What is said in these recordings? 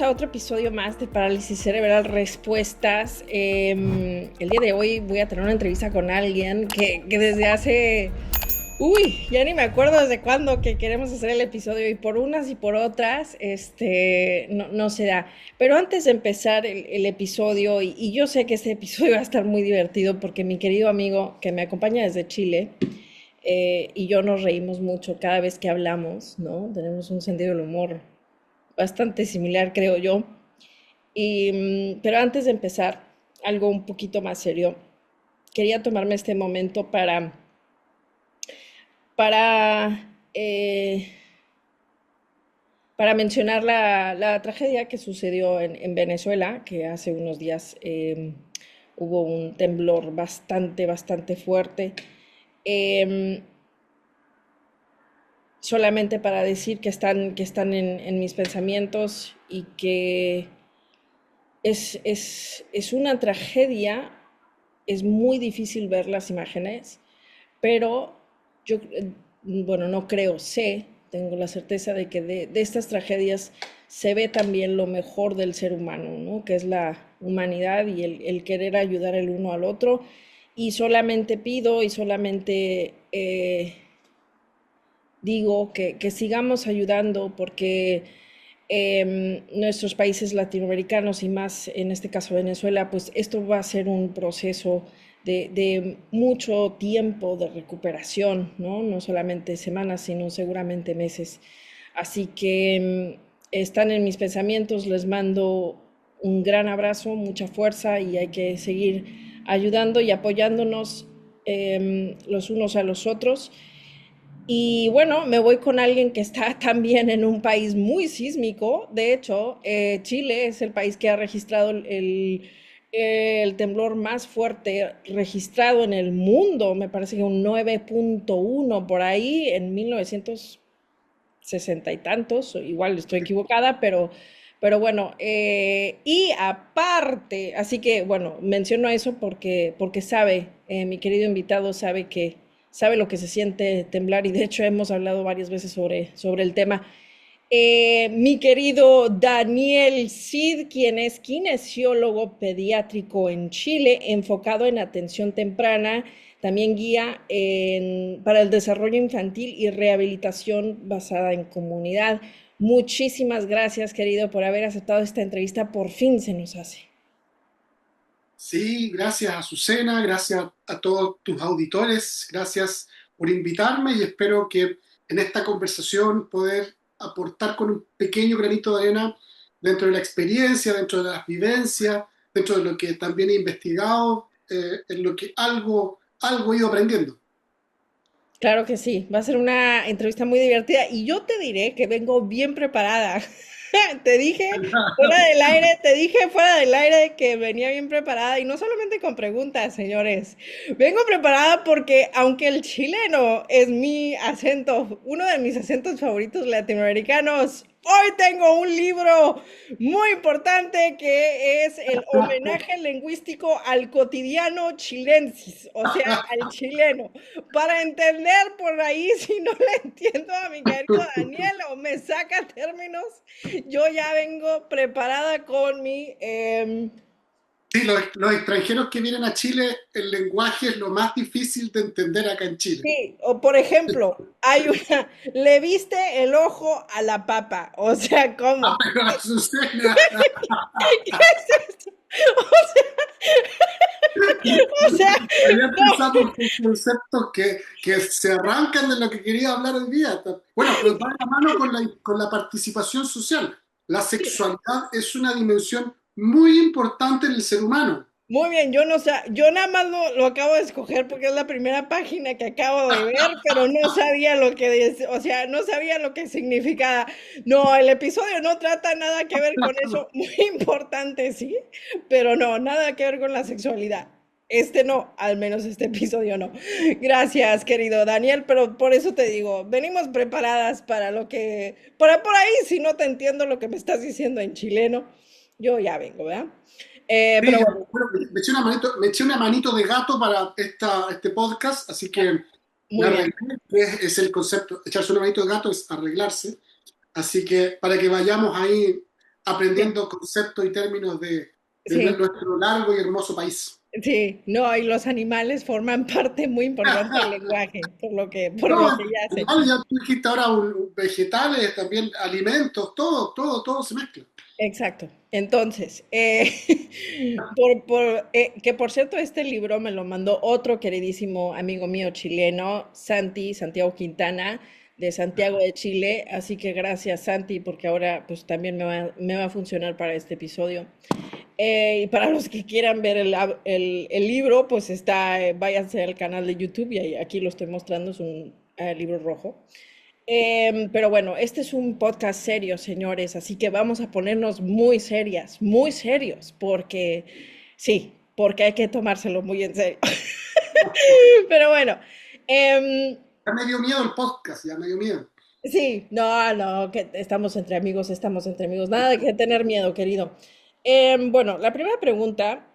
a otro episodio más de Parálisis Cerebral Respuestas. El día de hoy voy a tener una entrevista con alguien que desde hace... ya ni me acuerdo desde cuándo que queremos hacer el episodio y por unas y por otras no se da. Pero antes de empezar el episodio, y yo sé que este episodio va a estar muy divertido porque mi querido amigo que me acompaña desde Chile y yo nos reímos mucho cada vez que hablamos, ¿no? Tenemos un sentido del humor bastante similar, creo yo. Pero antes de empezar, algo un poquito más serio, quería tomarme este momento para, eh, para mencionar la tragedia que sucedió en Venezuela, que hace unos días hubo un temblor bastante fuerte. Eh, Solamente para decir que están en mis pensamientos y que es una tragedia, es muy difícil ver las imágenes, pero yo, bueno, no creo, tengo la certeza de que de estas tragedias se ve también lo mejor del ser humano, ¿no? Que es la humanidad y el querer ayudar el uno al otro. Y solamente pido y solamente digo que sigamos ayudando porque nuestros países latinoamericanos y más en este caso Venezuela, pues esto va a ser un proceso de mucho tiempo de recuperación, ¿no? No solamente semanas, sino seguramente meses. Así que están en mis pensamientos, les mando un gran abrazo, mucha fuerza y hay que seguir ayudando y apoyándonos los unos a los otros. Y bueno, me voy con alguien que está también en un país muy sísmico. De hecho, Chile es el país que ha registrado el temblor más fuerte registrado en el mundo. Me parece que un 9.1 por ahí en 1960 y tantos. Igual estoy equivocada, pero bueno. Y aparte, así que bueno, menciono eso porque sabe, mi querido invitado sabe lo que se siente temblar y de hecho hemos hablado varias veces sobre el tema. Mi querido Daniel Cid, quien es kinesiólogo pediátrico en Chile, enfocado en atención temprana, también guía para el desarrollo infantil y rehabilitación basada en comunidad. Muchísimas gracias, querido, por haber aceptado esta entrevista. Por fin se nos hace. Sí, gracias Azucena, gracias a todos tus auditores, gracias por invitarme y espero que en esta conversación poder aportar con un pequeño granito de arena dentro de la experiencia, dentro de las vivencias, dentro de lo que también he investigado, en lo que algo he ido aprendiendo. Claro que sí, va a ser una entrevista muy divertida y yo te diré que vengo bien preparada. Te dije fuera del aire que venía bien preparada y no solamente con preguntas, señores. Vengo preparada porque aunque el chileno es mi acento, uno de mis acentos favoritos latinoamericanos, hoy tengo un libro muy importante que es el homenaje lingüístico al cotidiano chilensis, o sea, al chileno. Para entender por ahí, si no le entiendo a mi querido Daniel o me saca términos, yo ya vengo preparada con mi... Sí, los extranjeros que vienen a Chile, el lenguaje es lo más difícil de entender acá en Chile. sí, o por ejemplo, hay una... Le viste el ojo a la papa. O sea, ¿cómo? Pero Azucena, ¿Qué es esto? O sea, ya no. empezamos con conceptos que se arrancan de lo que quería hablar hoy día. Bueno, pero va de la mano con la participación social. La sexualidad es una dimensión muy importante en el ser humano. Muy bien, yo no sé, yo nada más lo acabo de escoger porque es la primera página que acabo de ver, pero no sabía lo que, o sea, no sabía lo que significaba. No, el episodio no trata nada que ver con eso, muy importante, sí, pero no, nada que ver con la sexualidad. Este no, al menos este episodio no. Gracias, querido Daniel, pero por eso te digo, venimos preparadas para lo que, para por ahí, si no te entiendo lo que me estás diciendo en chileno, yo ya vengo, ¿verdad? Sí, Pero bueno. bueno, me eché una manito de gato para este podcast, así que me Muy bien. arreglé. Es el concepto, echarse una manito de gato es arreglarse. Así que para que vayamos ahí aprendiendo conceptos y términos de Sí, nuestro largo y hermoso país. sí, no, y los animales forman parte muy importante del lenguaje, por No, lo que ya sé. igual ya tú dijiste ahora vegetales, también alimentos, todo se mezcla. Exacto. Entonces, que por cierto, este libro me lo mandó otro queridísimo amigo mío chileno, Santiago Quintana, de Santiago de Chile. Así que gracias, Santi, porque ahora pues también me va a funcionar para este episodio. Y para los que quieran ver el libro, pues está, váyanse al canal de YouTube y aquí lo estoy mostrando, es un libro rojo. Pero bueno, este es un podcast serio, señores, así que vamos a ponernos muy serias, muy serios, porque sí, porque hay que tomárselo muy en serio. Pero bueno, em, Ya me dio miedo el podcast, ya me dio miedo. sí, no, que estamos entre amigos, nada de que tener miedo, querido. Bueno, la primera pregunta,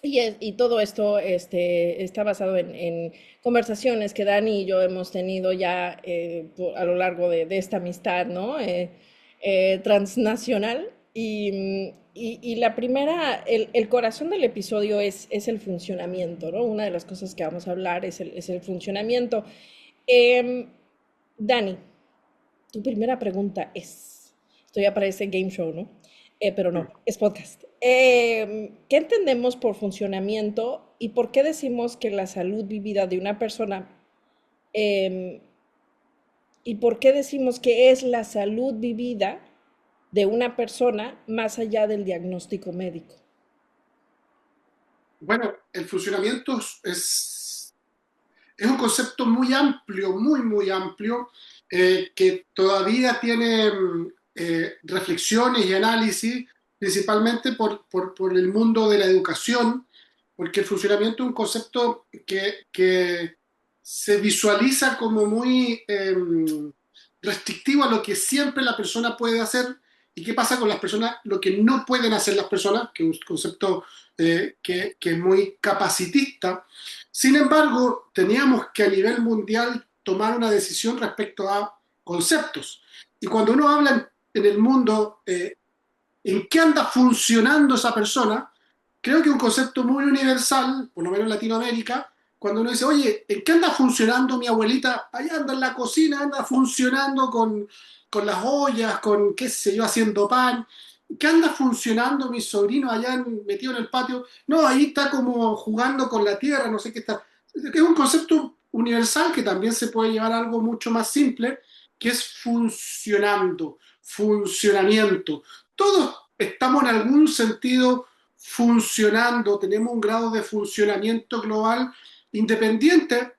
y todo esto está basado en conversaciones que Dani y yo hemos tenido ya a lo largo de esta amistad, ¿no? Transnacional. Y la primera, el corazón del episodio es el funcionamiento, ¿no? Una de las cosas que vamos a hablar es el funcionamiento. Em, Dani, tu primera pregunta es, esto ya parece game show, ¿no? Pero no, es podcast. ¿Qué entendemos por funcionamiento y por qué decimos que la salud vivida de una persona, eh, y por qué decimos que es la salud vivida de una persona más allá del diagnóstico médico? Bueno, el funcionamiento es un concepto muy amplio, muy amplio, que todavía tiene reflexiones y análisis, principalmente por el mundo de la educación, porque el funcionamiento es un concepto que se visualiza como muy restrictivo a lo que siempre la persona puede hacer y qué pasa con las personas, lo que no pueden hacer las personas, que es un concepto que es muy capacitista. Sin embargo, teníamos que a nivel mundial tomar una decisión respecto a conceptos. Y cuando uno habla en el mundo en qué anda funcionando esa persona, creo que un concepto muy universal, por lo menos en Latinoamérica, cuando uno dice, oye, ¿en qué anda funcionando mi abuelita? Allá anda en la cocina, anda funcionando con las ollas, con qué sé yo, haciendo pan. ¿Qué anda funcionando mi sobrino allá metido en el patio? No, ahí está como jugando con la tierra, no sé qué está. Es un concepto universal que también se puede llevar a algo mucho más simple, que es funcionando, funcionamiento. Todos estamos en algún sentido funcionando, tenemos un grado de funcionamiento global independiente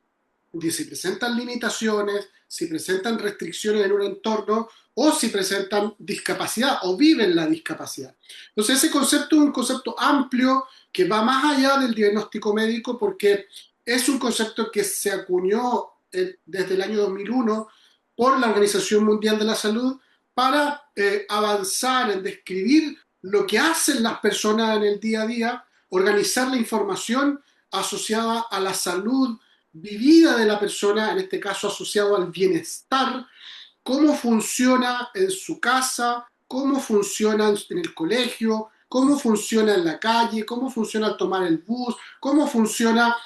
de si presentan limitaciones, si presentan restricciones en un entorno o si presentan discapacidad o viven la discapacidad. Entonces ese concepto es un concepto amplio que va más allá del diagnóstico médico porque es un concepto que se acuñó desde el año 2001 por la Organización Mundial de la Salud para avanzar en describir lo que hacen las personas en el día a día, organizar la información asociada a la salud vivida de la persona, en este caso asociado al bienestar, cómo funciona en su casa, cómo funciona en el colegio, cómo funciona en la calle, cómo funciona al tomar el bus, cómo funciona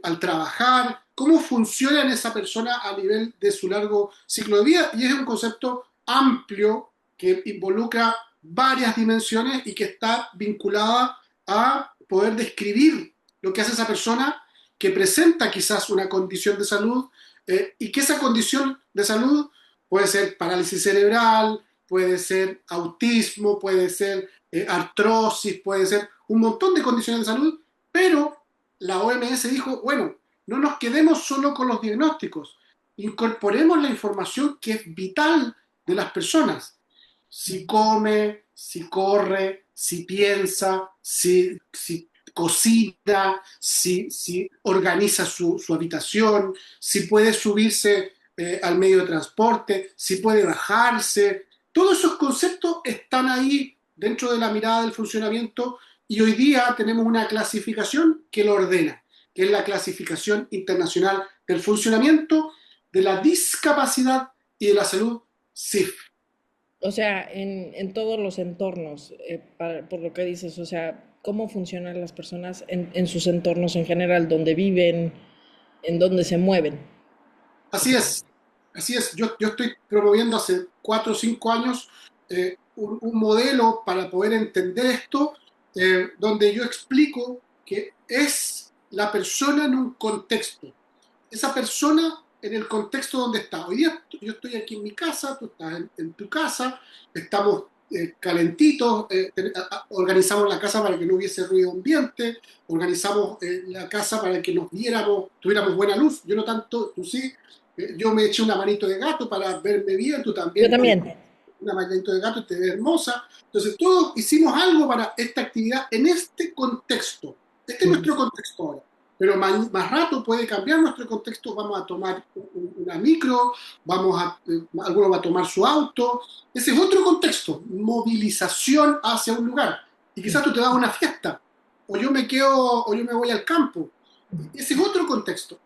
al trabajar, cómo funciona en esa persona a nivel de su largo ciclo de vida. Y es un concepto amplio que involucra varias dimensiones y que está vinculada a poder describir lo que hace esa persona que presenta quizás una condición de salud y que esa condición de salud puede ser parálisis cerebral, puede ser autismo, puede ser artrosis, puede ser un montón de condiciones de salud, pero la OMS dijo, bueno, no nos quedemos solo con los diagnósticos, incorporemos la información que es vital de las personas. Si come, si corre, si piensa, si cocina, si organiza su habitación, si puede subirse al medio de transporte, si puede bajarse. Todos esos conceptos están ahí dentro de la mirada del funcionamiento y hoy día tenemos una clasificación que lo ordena, que es la clasificación internacional del funcionamiento, de la discapacidad y de la salud, CIF. O sea, en todos los entornos, por lo que dices, o sea, cómo funcionan las personas en sus entornos en general, donde viven, en donde se mueven. O Así sea, es, así es. Yo estoy promoviendo hace 4 o 5 años un modelo para poder entender esto, donde yo explico que es la persona en un contexto. Esa persona en el contexto donde está. Hoy día yo estoy aquí en mi casa, tú estás en tu casa, estamos calentitos, organizamos la casa para que no hubiese ruido ambiente, organizamos la casa para que nos viéramos, tuviéramos buena luz, yo no tanto, tú sí, yo me eché una manito de gato para verme bien, tú yo también te también. una manito de gato y te ves hermosa. Entonces todos hicimos algo para esta actividad en este contexto. Este es nuestro contexto ahora, pero más rato puede cambiar nuestro contexto, vamos a tomar una micro, alguno va a tomar su auto, ese es otro contexto, movilización hacia un lugar. Y quizás tú te vas a una fiesta, o yo me quedo, o yo me voy al campo, ese es otro contexto.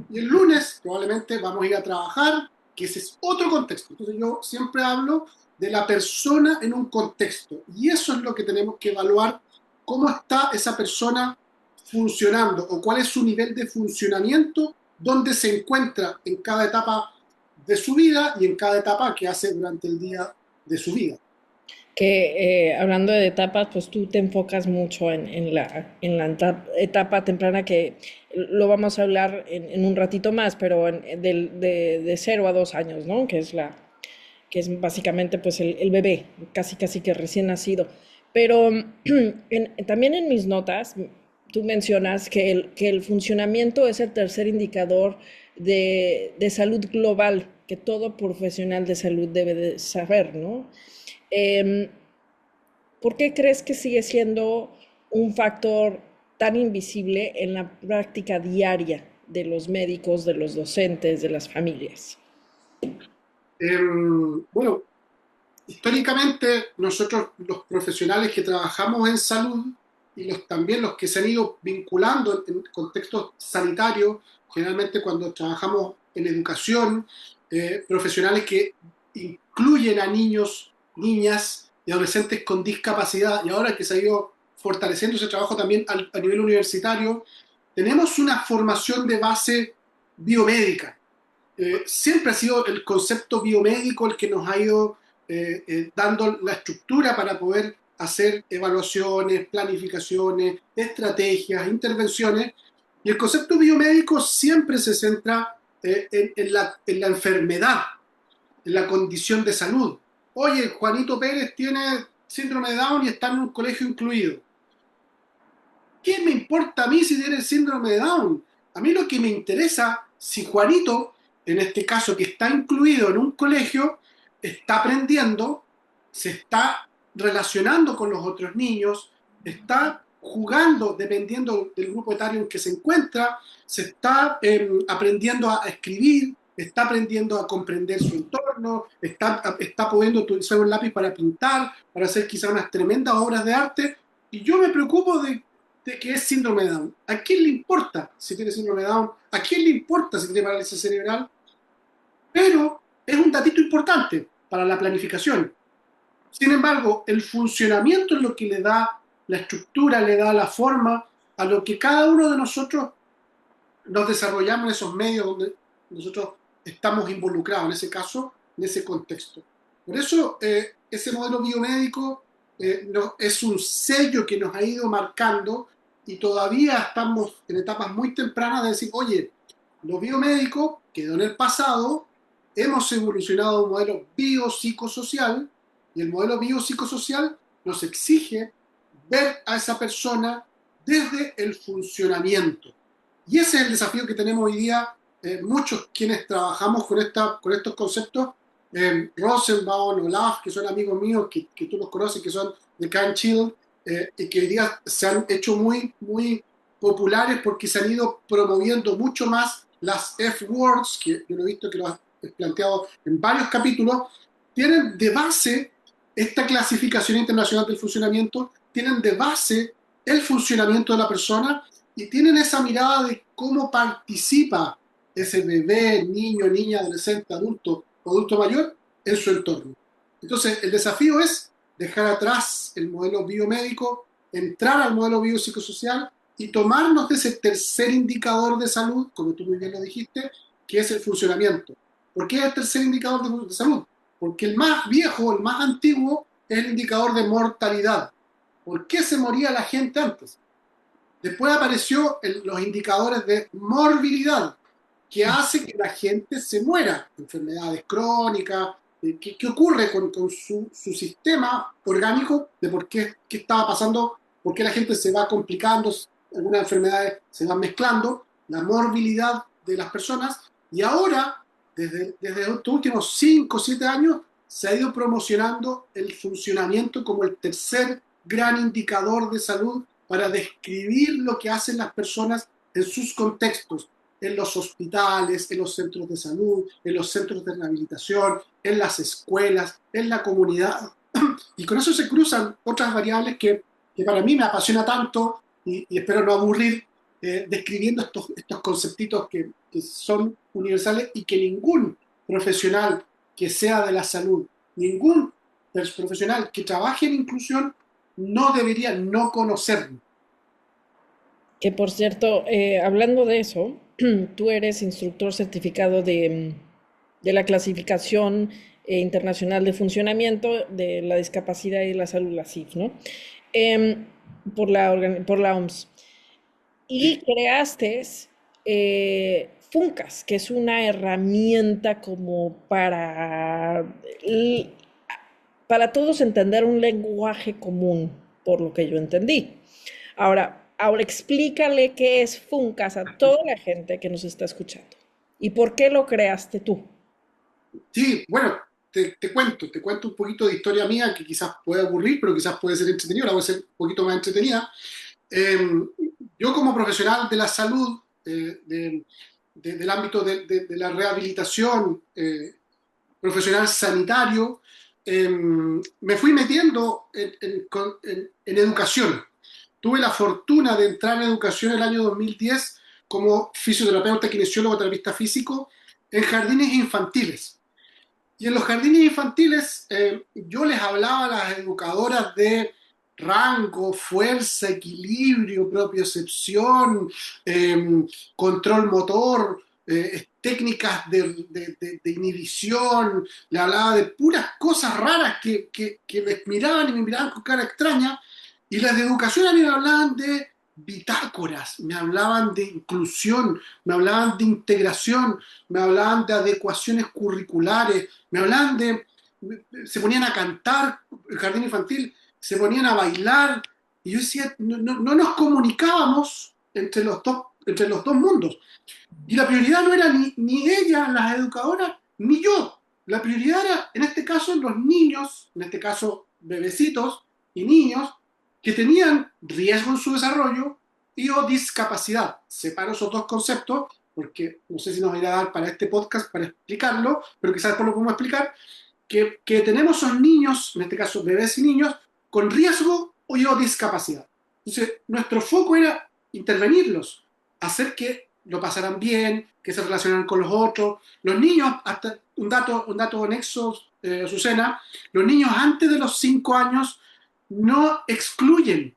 Y el lunes probablemente vamos a ir a trabajar, que ese es otro contexto. Entonces yo siempre hablo de la persona en un contexto, y eso es lo que tenemos que evaluar, cómo está esa persona funcionando o cuál es su nivel de funcionamiento, dónde se encuentra en cada etapa de su vida y en cada etapa que hace durante el día de su vida. Que hablando de etapas, pues tú te enfocas mucho en la etapa temprana que lo vamos a hablar en un ratito más, pero de 0 a 2 años, ¿no? Que es básicamente pues el bebé, casi casi que recién nacido. Pero también en mis notas, tú mencionas que el funcionamiento es el tercer indicador de salud global, que todo profesional de salud debe de saber, ¿no? Em, ¿Por qué crees que sigue siendo un factor tan invisible en la práctica diaria de los médicos, de los docentes, de las familias? Bueno, históricamente nosotros los profesionales que trabajamos en salud y también los que se han ido vinculando en contextos sanitarios, generalmente cuando trabajamos en educación, profesionales que incluyen a niños, niñas y adolescentes con discapacidad, y ahora que se ha ido fortaleciendo ese trabajo también a nivel universitario, tenemos una formación de base biomédica. Siempre ha sido el concepto biomédico el que nos ha ido dando la estructura para poder hacer evaluaciones, planificaciones, estrategias, intervenciones. Y el concepto biomédico siempre se centra en la enfermedad, en la condición de salud. Oye, Juanito Pérez tiene síndrome de Down y está en un colegio incluido. ¿Qué me importa a mí si tiene el síndrome de Down? A mí lo que me interesa, si Juanito, en este caso que está incluido en un colegio, está aprendiendo, se está relacionando con los otros niños, está jugando dependiendo del grupo etario en que se encuentra, se está aprendiendo a escribir, está aprendiendo a comprender su entorno, está pudiendo utilizar un lápiz para pintar, para hacer quizá unas tremendas obras de arte, y yo me preocupo de que es síndrome de Down. ¿A quién le importa si tiene síndrome de Down? ¿A quién le importa si tiene parálisis cerebral? Pero es un datito importante para la planificación. Sin embargo, el funcionamiento es lo que le da la estructura, le da la forma a lo que cada uno de nosotros nos desarrollamos en esos medios donde nosotros estamos involucrados, en ese caso, en ese contexto. Por eso, ese modelo biomédico es un sello que nos ha ido marcando y todavía estamos en etapas muy tempranas de decir, oye, lo biomédico quedó en el pasado, hemos evolucionado a un modelo biopsicosocial y el modelo biopsicosocial nos exige ver a esa persona desde el funcionamiento. Y ese es el desafío que tenemos hoy día muchos quienes trabajamos con estos conceptos. Rosenbaum, Olaf, que son amigos míos, que tú los conoces, que son de Can Chill, y que hoy día se han hecho muy, muy populares porque se han ido promoviendo mucho más las F-words, que yo lo he visto que lo has planteado en varios capítulos, tienen de base esta clasificación internacional del funcionamiento, tienen de base el funcionamiento de la persona y tienen esa mirada de cómo participa ese bebé, niño, niña, adolescente, adulto o adulto mayor en su entorno. Entonces, el desafío es dejar atrás el modelo biomédico, entrar al modelo biopsicosocial y tomarnos de ese tercer indicador de salud, como tú muy bien lo dijiste, que es el funcionamiento. ¿Por qué es el tercer indicador de salud? Porque el más viejo, el más antiguo, es el indicador de mortalidad. ¿Por qué se moría la gente antes? Después apareció los indicadores de morbilidad, que hace que la gente se muera, enfermedades crónicas. ¿Qué ocurre con su sistema orgánico de qué estaba pasando, por qué la gente se va complicando, algunas enfermedades se van mezclando, la morbilidad de las personas, y ahora, desde estos últimos 5 o 7 años, se ha ido promocionando el funcionamiento como el tercer gran indicador de salud para describir lo que hacen las personas en sus contextos, en los hospitales, en los centros de salud, en los centros de rehabilitación, en las escuelas, en la comunidad. Y con eso se cruzan otras variables que para mí me apasiona tanto y espero no aburrir describiendo estos conceptitos que son universales y que ningún profesional que sea de la salud, ningún profesional que trabaje en inclusión no debería no conocerlo. Que por cierto, hablando de eso, tú eres instructor certificado de la clasificación internacional de funcionamiento de la discapacidad y la salud, la CIF, ¿no? Em, por la OMS. Y Sí, creaste Funcas, que es una herramienta como para todos entender un lenguaje común, por lo que yo entendí. Ahora explícale qué es Funcas a toda la gente que nos está escuchando. ¿Y por qué lo creaste tú? sí, bueno, te cuento un poquito de historia mía que quizás puede aburrir, pero quizás puede ser entretenida, la voy a ser un poquito más entretenida. Eh, yo como profesional de la salud, del ámbito de la rehabilitación profesional sanitario, me fui metiendo en educación. Tuve la fortuna de entrar en educación el año 2010 como fisioterapeuta, kinesiólogo, terapista físico en jardines infantiles. Y en los jardines infantiles yo les hablaba a las educadoras de rango, fuerza, equilibrio, propiocepción, control motor, técnicas de inhibición, le hablaba de puras cosas raras que me miraban y me miraban con cara extraña, y las de educación a mí me hablaban de bitácoras, me hablaban de inclusión, me hablaban de integración, me hablaban de adecuaciones curriculares, me hablaban se ponían a cantar, el jardín infantil, se ponían a bailar, y yo decía, no nos comunicábamos entre los dos mundos. Y la prioridad no era ni ellas, las educadoras, ni yo. La prioridad era, en este caso, los niños, en este caso, bebecitos y niños, que tenían riesgo en su desarrollo y o discapacidad. Separo esos dos conceptos porque no sé si nos irá a dar para este podcast para explicarlo, pero quizás después lo podemos explicar, que tenemos esos niños, en este caso bebés y niños, con riesgo o discapacidad. Entonces, nuestro foco era intervenirlos, hacer que lo pasaran bien, que se relacionaran con los otros. Los niños, hasta un dato anexo, Azucena, los niños antes de los 5 años no excluyen.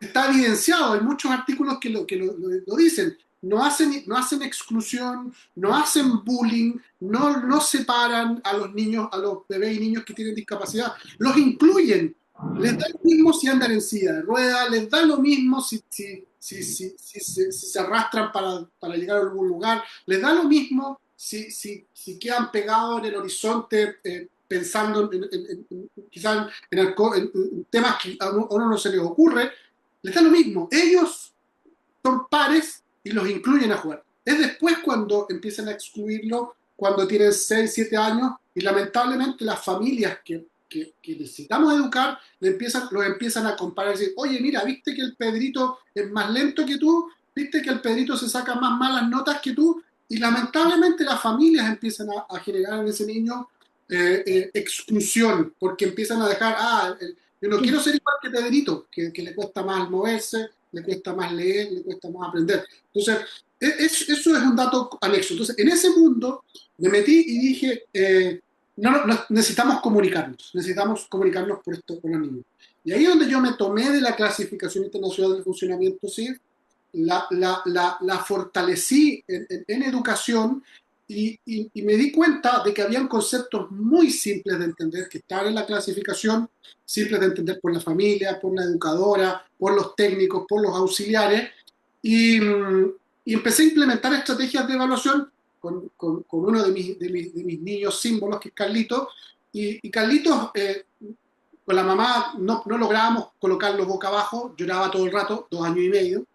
Está evidenciado, hay muchos artículos que lo dicen. No hacen exclusión, no hacen bullying, no separan a los niños, a los bebés y niños que tienen discapacidad, los incluyen. Les da lo mismo si andan en silla de ruedas, les da lo mismo si se arrastran para llegar a algún lugar, les da lo mismo si quedan pegados en el horizonte pensando quizás en temas que a uno no se les ocurre, les da lo mismo. Ellos son pares y los incluyen a jugar. Es después cuando empiezan a excluirlo, cuando tienen 6 7 años, y lamentablemente las familias que necesitamos educar los empiezan a comparar y decir, oye, mira, ¿viste que el Pedrito es más lento que tú? ¿Viste que el Pedrito se saca más malas notas que tú? Y lamentablemente las familias empiezan a generar en ese niño exclusión, porque empiezan a dejar, yo no quiero ser igual que Pedrito, que le cuesta más moverse, le cuesta más leer, le cuesta más aprender. Entonces, eso es un dato anexo. Entonces, en ese mundo me metí y dije, necesitamos comunicarnos por esto con los niños. Y ahí es donde yo me tomé de la clasificación internacional del funcionamiento CIF, la fortalecí en educación y me di cuenta de que habían conceptos muy simples de entender que estaban en la clasificación, simples de entender por la familia, por la educadora, por los técnicos, por los auxiliares, y, y empecé a implementar estrategias de evaluación con uno de mis niños símbolos, que es Carlitos, y Carlitos, con la mamá no lográbamos colocarlo boca abajo, lloraba todo el rato, 2 años y medio,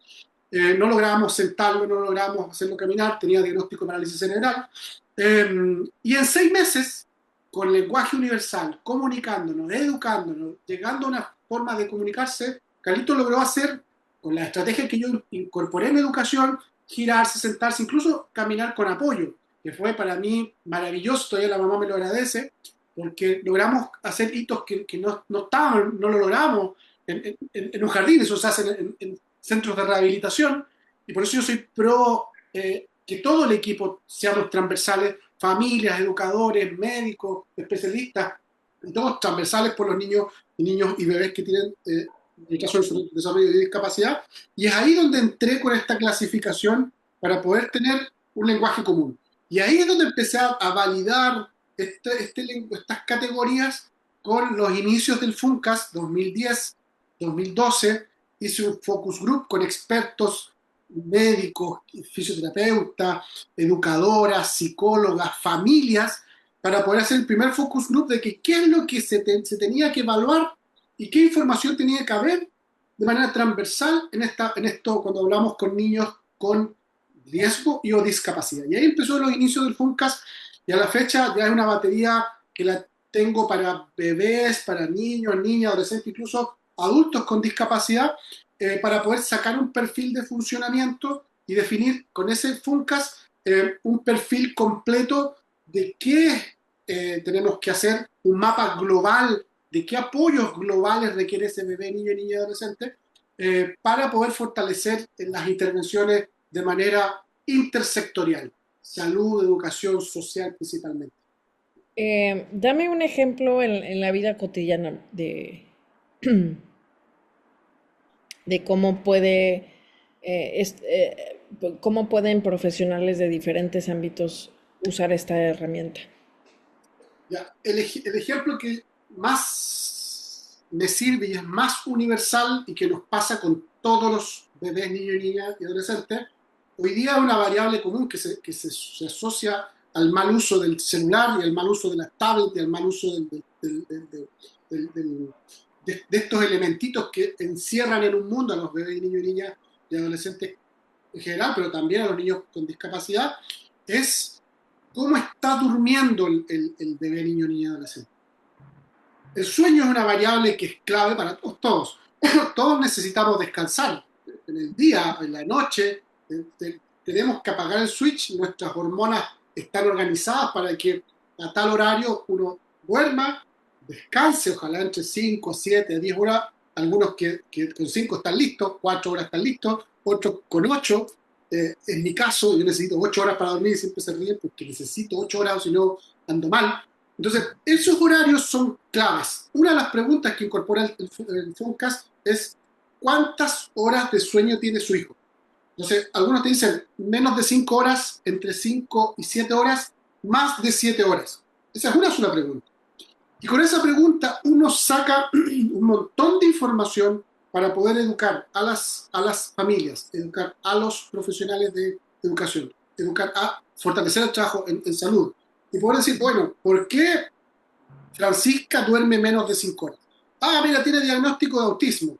no lográbamos sentarlo, no lográbamos hacerlo caminar, tenía diagnóstico de parálisis cerebral, y en 6 meses, con lenguaje universal, comunicándonos, educándonos, llegando a una forma de comunicarse, Carlitos logró hacer, con la estrategia que yo incorporé en educación, girarse, sentarse, incluso caminar con apoyo, que fue para mí maravilloso, todavía la mamá me lo agradece, porque logramos hacer hitos que no estaban, no lo logramos en un jardín, eso se hace en centros de rehabilitación, y por eso yo soy pro que todo el equipo seamos transversales, familias, educadores, médicos, especialistas, y todos transversales por los niños y bebés que tienen retraso de desarrollo y discapacidad, y es ahí donde entré con esta clasificación para poder tener un lenguaje común. Y ahí es donde empecé a validar estas categorías con los inicios del FUNCAS 2010, 2012, hice un focus group con expertos médicos, fisioterapeutas, educadoras, psicólogas, familias, para poder hacer el primer focus group de que qué es lo que se tenía que evaluar y qué información tenía que haber de manera transversal en esto cuando hablamos con niños con riesgo y o discapacidad. Y ahí empezó los inicios del FUNCAS y a la fecha ya es una batería que la tengo para bebés, para niños, niñas, adolescentes, incluso adultos con discapacidad, para poder sacar un perfil de funcionamiento y definir con ese FUNCAS un perfil completo de qué tenemos que hacer, un mapa global de qué apoyos globales requiere ese bebé, niño, niña y adolescente, para poder fortalecer las intervenciones de manera intersectorial, salud, educación, social principalmente. Dame un ejemplo en la vida cotidiana de cómo pueden profesionales de diferentes ámbitos usar esta herramienta. Ya, el ejemplo que más me sirve y es más universal y que nos pasa con todos los bebés, niños, niñas y adolescentes, hoy día es una variable común se asocia al mal uso del celular y al mal uso de las tablets y al mal uso del- del- de estos elementitos que encierran en un mundo a los bebés, niños y niñas y adolescentes en general, pero también a los niños con discapacidad, es cómo está durmiendo el bebé, niño, niña, adolescente. El sueño es una variable que es clave para todos. Todos necesitamos descansar en el día, en la noche. Tenemos que apagar el switch. Nuestras hormonas están organizadas para que a tal horario uno duerma, descanse, ojalá entre 5, 7, 10 horas. Algunos que con 5 están listos, 4 horas están listos, otros con 8. En mi caso, yo necesito 8 horas para dormir y siempre se ríen porque necesito 8 horas o si no ando mal. Entonces, esos horarios son claves. Una de las preguntas que incorpora el FUNCAS es ¿cuántas horas de sueño tiene su hijo? Entonces, algunos te dicen menos de 5 horas, entre 5 y 7 horas, más de 7 horas. Esa es una sola pregunta. Y con esa pregunta uno saca un montón de información para poder educar a las familias, educar a los profesionales de educación, educar a fortalecer el trabajo en salud. Y poder decir, bueno, ¿por qué Francisca duerme menos de 5 horas? Ah, mira, tiene diagnóstico de autismo.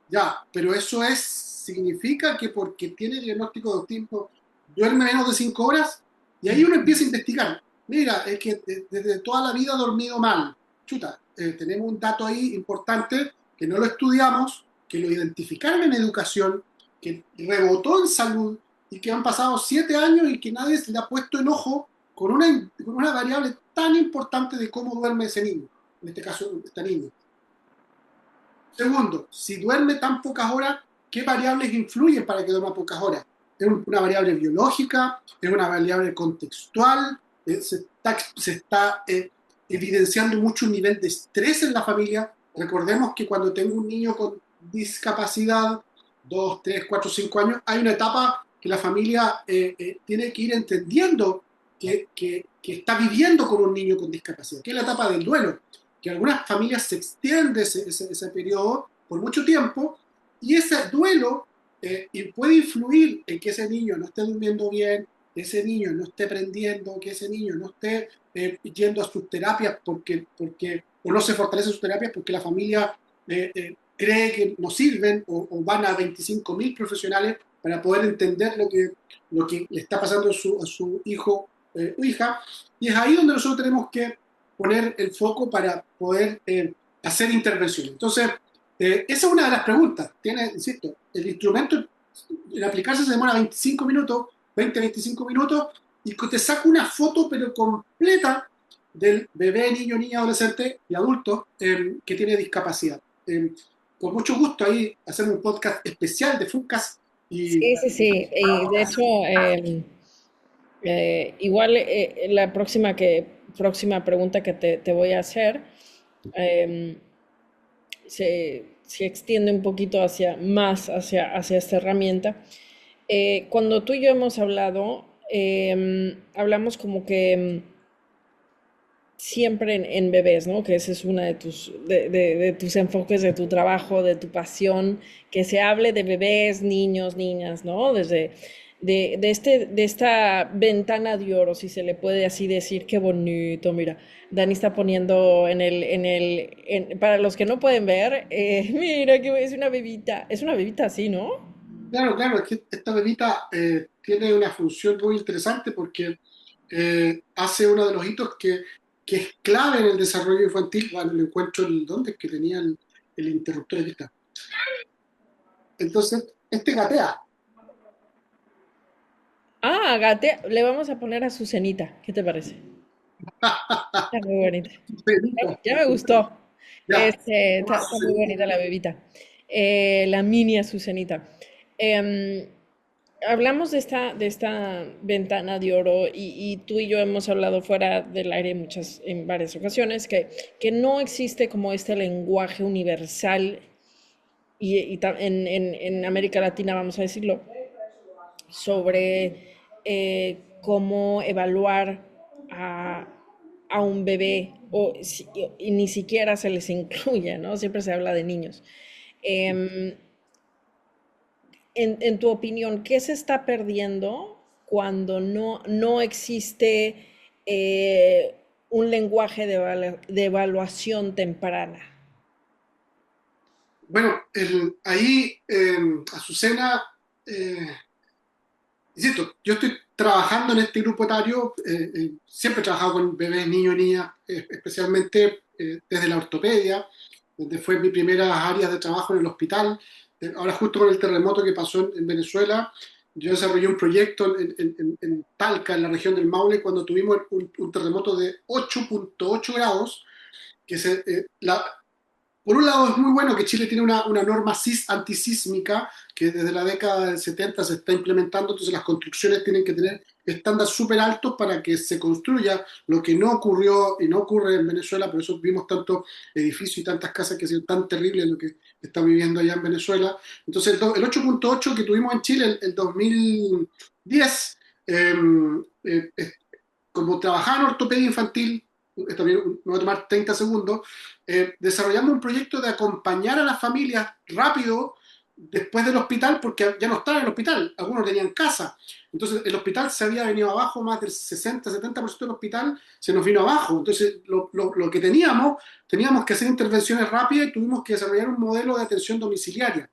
Ya, pero eso significa que porque tiene diagnóstico de autismo duerme menos de 5 horas, y ahí uno empieza a investigar. Mira, es que desde toda la vida ha dormido mal. Chuta, tenemos un dato ahí importante que no lo estudiamos, que lo identificaron en educación, que rebotó en salud y que han pasado 7 años y que nadie se le ha puesto el ojo con una variable tan importante de cómo duerme ese niño, en este caso esta niña. Segundo, si duerme tan pocas horas, ¿qué variables influyen para que duerma pocas horas? ¿Es una variable biológica? ¿Es una variable contextual? ¿Se está evidenciando mucho un nivel de estrés en la familia. Recordemos que cuando tengo un niño con discapacidad, 2, 3, 4, 5 años, hay una etapa que la familia tiene que ir entendiendo que está viviendo con un niño con discapacidad, que es la etapa del duelo, que en algunas familias se extiende ese periodo por mucho tiempo, y ese duelo puede influir en que ese niño no esté durmiendo bien, que ese niño no esté aprendiendo, que ese niño no esté yendo a sus terapias o no se fortalece sus terapias porque la familia cree que no sirven o van a 25.000 profesionales para poder entender lo que le está pasando a su hijo o hija. Y es ahí donde nosotros tenemos que poner el foco para poder hacer intervenciones. Entonces, esa es una de las preguntas. Tiene, insisto, el instrumento en aplicarse se demora 25 minutos, 20-25 minutos, y te saca una foto pero completa del bebé, niño, niña, adolescente y adulto que tiene discapacidad. Con mucho gusto ahí hacemos un podcast especial de FUNCAS y Sí, sí, sí. Y de hecho, igual la próxima pregunta que te voy a hacer em, se extiende un poquito hacia esta herramienta. Cuando tú y yo hemos hablado, hablamos como que siempre en bebés, ¿no? Que ese es uno de tus enfoques, de tu trabajo, de tu pasión, que se hable de bebés, niños, niñas, ¿no? De esta ventana de oro, si se le puede así decir, qué bonito, mira. Dani está poniendo para los que no pueden ver, mira que es una bebita así, ¿no? claro, claro, es que esta bebita tiene una función muy interesante porque hace uno de los hitos que es clave en el desarrollo infantil. Bueno, le encuentro dónde es que tenía el interruptor, aquí está. Entonces, este gatea. Ah, Gate, le vamos a poner a Azucenita, ¿qué te parece? Está muy bonita. Bebita. Ya me gustó. Ya. Está muy bonita la bebita. La mini Azucenita. Em, Hablamos de esta ventana de oro y tú y yo hemos hablado fuera del aire en varias ocasiones que no existe como este lenguaje universal en América Latina, vamos a decirlo, sobre cómo evaluar a, a un bebé y ni siquiera se les incluye, ¿no? Siempre se habla de niños. Em, en tu opinión, ¿qué se está perdiendo cuando no existe un lenguaje de evaluación temprana? Bueno, ahí, Azucena, eh, insisto, yo estoy trabajando en este grupo etario, siempre he trabajado con bebés, niños, niñas, especialmente desde la ortopedia, donde fue mi primera área de trabajo en el hospital. Ahora justo con el terremoto que pasó en Venezuela, yo desarrollé un proyecto en Talca, en la región del Maule, cuando tuvimos un terremoto de 8.8 grados, que por un lado es muy bueno que Chile tiene una norma antisísmica que desde la década del 70 se está implementando, entonces las construcciones tienen que tener estándares súper altos para que se construya, lo que no ocurrió y no ocurre en Venezuela, por eso vimos tantos edificios y tantas casas que han sido tan terribles lo que está viviendo allá en Venezuela. Entonces el 8.8 que tuvimos en Chile el 2010, eh, eh, como trabajaba en ortopedia infantil, también me voy a tomar 30 segundos, desarrollando un proyecto de acompañar a las familias rápido después del hospital, porque ya no estaba en el hospital, algunos tenían casa. Entonces el hospital se había venido abajo, más del 60-70% del hospital se nos vino abajo. Entonces lo que teníamos que hacer intervenciones rápidas y tuvimos que desarrollar un modelo de atención domiciliaria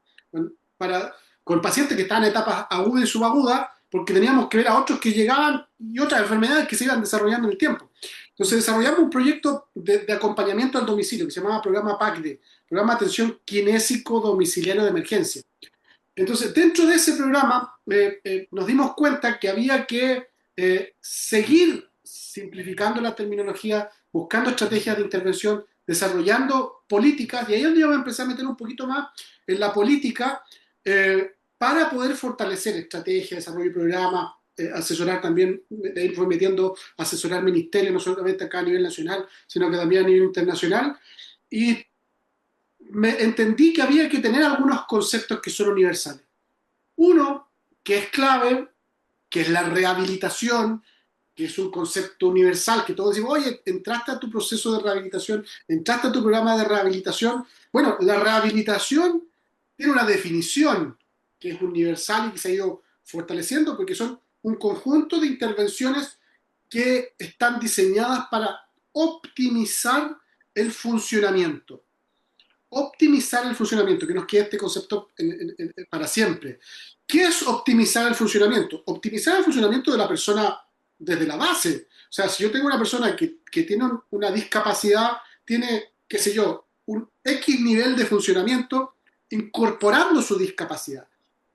para, con pacientes que estaban en etapas agudas y subagudas, porque teníamos que ver a otros que llegaban y otras enfermedades que se iban desarrollando en el tiempo. Entonces desarrollamos un proyecto de acompañamiento al domicilio que se llamaba programa PACDE, Programa de Atención Kinésico Domiciliario de Emergencia. Entonces, dentro de ese programa nos dimos cuenta que había que seguir simplificando la terminología, buscando estrategias de intervención, desarrollando políticas, y ahí es donde yo me empecé a meter un poquito más en la política para poder fortalecer estrategias, desarrollo de programas, asesorar también, de ahí fue metiendo, asesorar ministerios, no solamente acá a nivel nacional, sino que también a nivel internacional. Y entendí que había que tener algunos conceptos que son universales. Uno, que es clave, que es la rehabilitación, que es un concepto universal, que todos decimos, oye, entraste a tu proceso de rehabilitación, entraste a tu programa de rehabilitación. Bueno, la rehabilitación tiene una definición que es universal y que se ha ido fortaleciendo porque son un conjunto de intervenciones que están diseñadas para optimizar el funcionamiento. Optimizar el funcionamiento, que nos quede este concepto para siempre. ¿Qué es optimizar el funcionamiento? Optimizar el funcionamiento de la persona desde la base. O sea, si yo tengo una persona que tiene una discapacidad, tiene, qué sé yo, un X nivel de funcionamiento incorporando su discapacidad.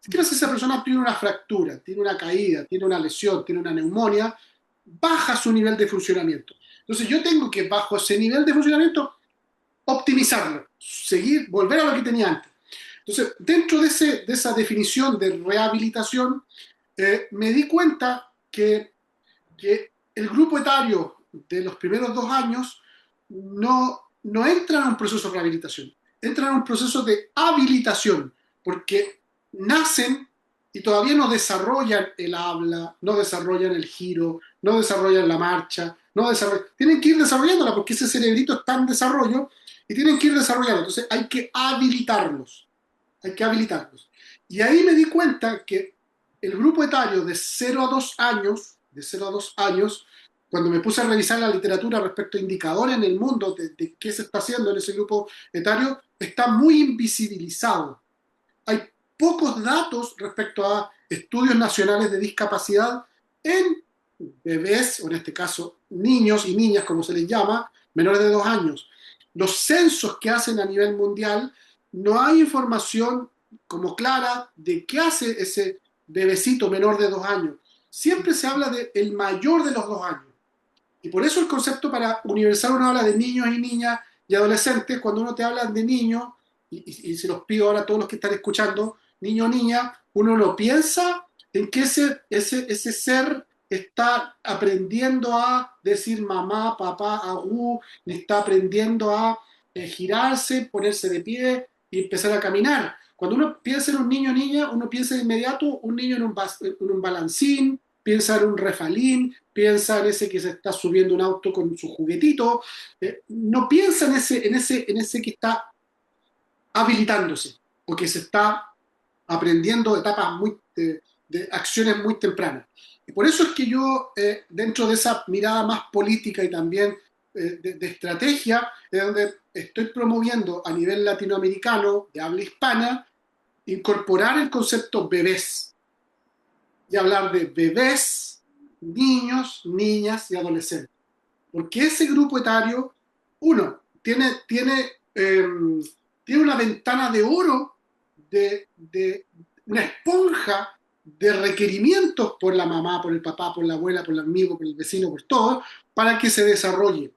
¿Qué pasa si esa persona tiene una fractura, tiene una caída, tiene una lesión, tiene una neumonía? Baja su nivel de funcionamiento. Entonces yo tengo que, bajo ese nivel de funcionamiento, optimizarlo, seguir, volver a lo que tenía antes. Entonces, dentro de esa definición de rehabilitación, me di cuenta que el grupo etario de los primeros 2 años no entra en un proceso de rehabilitación, entra en un proceso de habilitación, porque nacen y todavía no desarrollan el habla, no desarrollan el giro, no desarrollan la marcha, no desarrollan, tienen que ir desarrollándola porque ese cerebrito está en desarrollo y tienen que ir desarrollando. Entonces hay que habilitarlos, hay que habilitarlos. Y ahí me di cuenta que el grupo etario de 0 a 2 años, cuando me puse a revisar la literatura respecto a indicadores en el mundo de qué se está haciendo en ese grupo etario, está muy invisibilizado. Hay pocos datos respecto a estudios nacionales de discapacidad en bebés, o en este caso niños y niñas, como se les llama, menores de 2 años. Los censos que hacen a nivel mundial, no hay información como clara de qué hace ese bebecito menor de 2 años. Siempre se habla de el mayor de los 2 años. Y por eso el concepto para universal uno habla de niños y niñas y adolescentes. Cuando uno te habla de niños, y se los pido ahora a todos los que están escuchando, niño o niña, uno no piensa en que ese ser está aprendiendo a decir mamá, papá, agú, está aprendiendo a girarse, ponerse de pie y empezar a caminar. Cuando uno piensa en un niño o niña, uno piensa de inmediato un niño en un balancín, piensa en un refalín, piensa en ese que se está subiendo un auto con su juguetito, no piensa en ese que está habilitándose o que se está aprendiendo etapas de acciones muy tempranas. Y por eso es que yo, dentro de esa mirada más política y también de estrategia, es donde estoy promoviendo a nivel latinoamericano, de habla hispana, incorporar el concepto bebés y hablar de bebés, niños, niñas y adolescentes. Porque ese grupo etario, uno, tiene una ventana de oro, de una esponja de requerimientos por la mamá, por el papá, por la abuela, por el amigo, por el vecino, por todo, para que se desarrolle.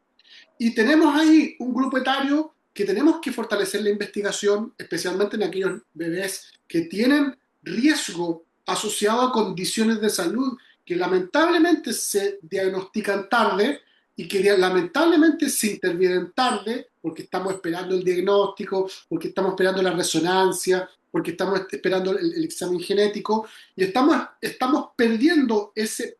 Y tenemos ahí un grupo etario que tenemos que fortalecer la investigación, especialmente en aquellos bebés que tienen riesgo asociado a condiciones de salud que lamentablemente se diagnostican tarde y que lamentablemente se intervienen tarde porque estamos esperando el diagnóstico, porque estamos esperando la resonancia, porque estamos esperando el examen genético y estamos perdiendo ese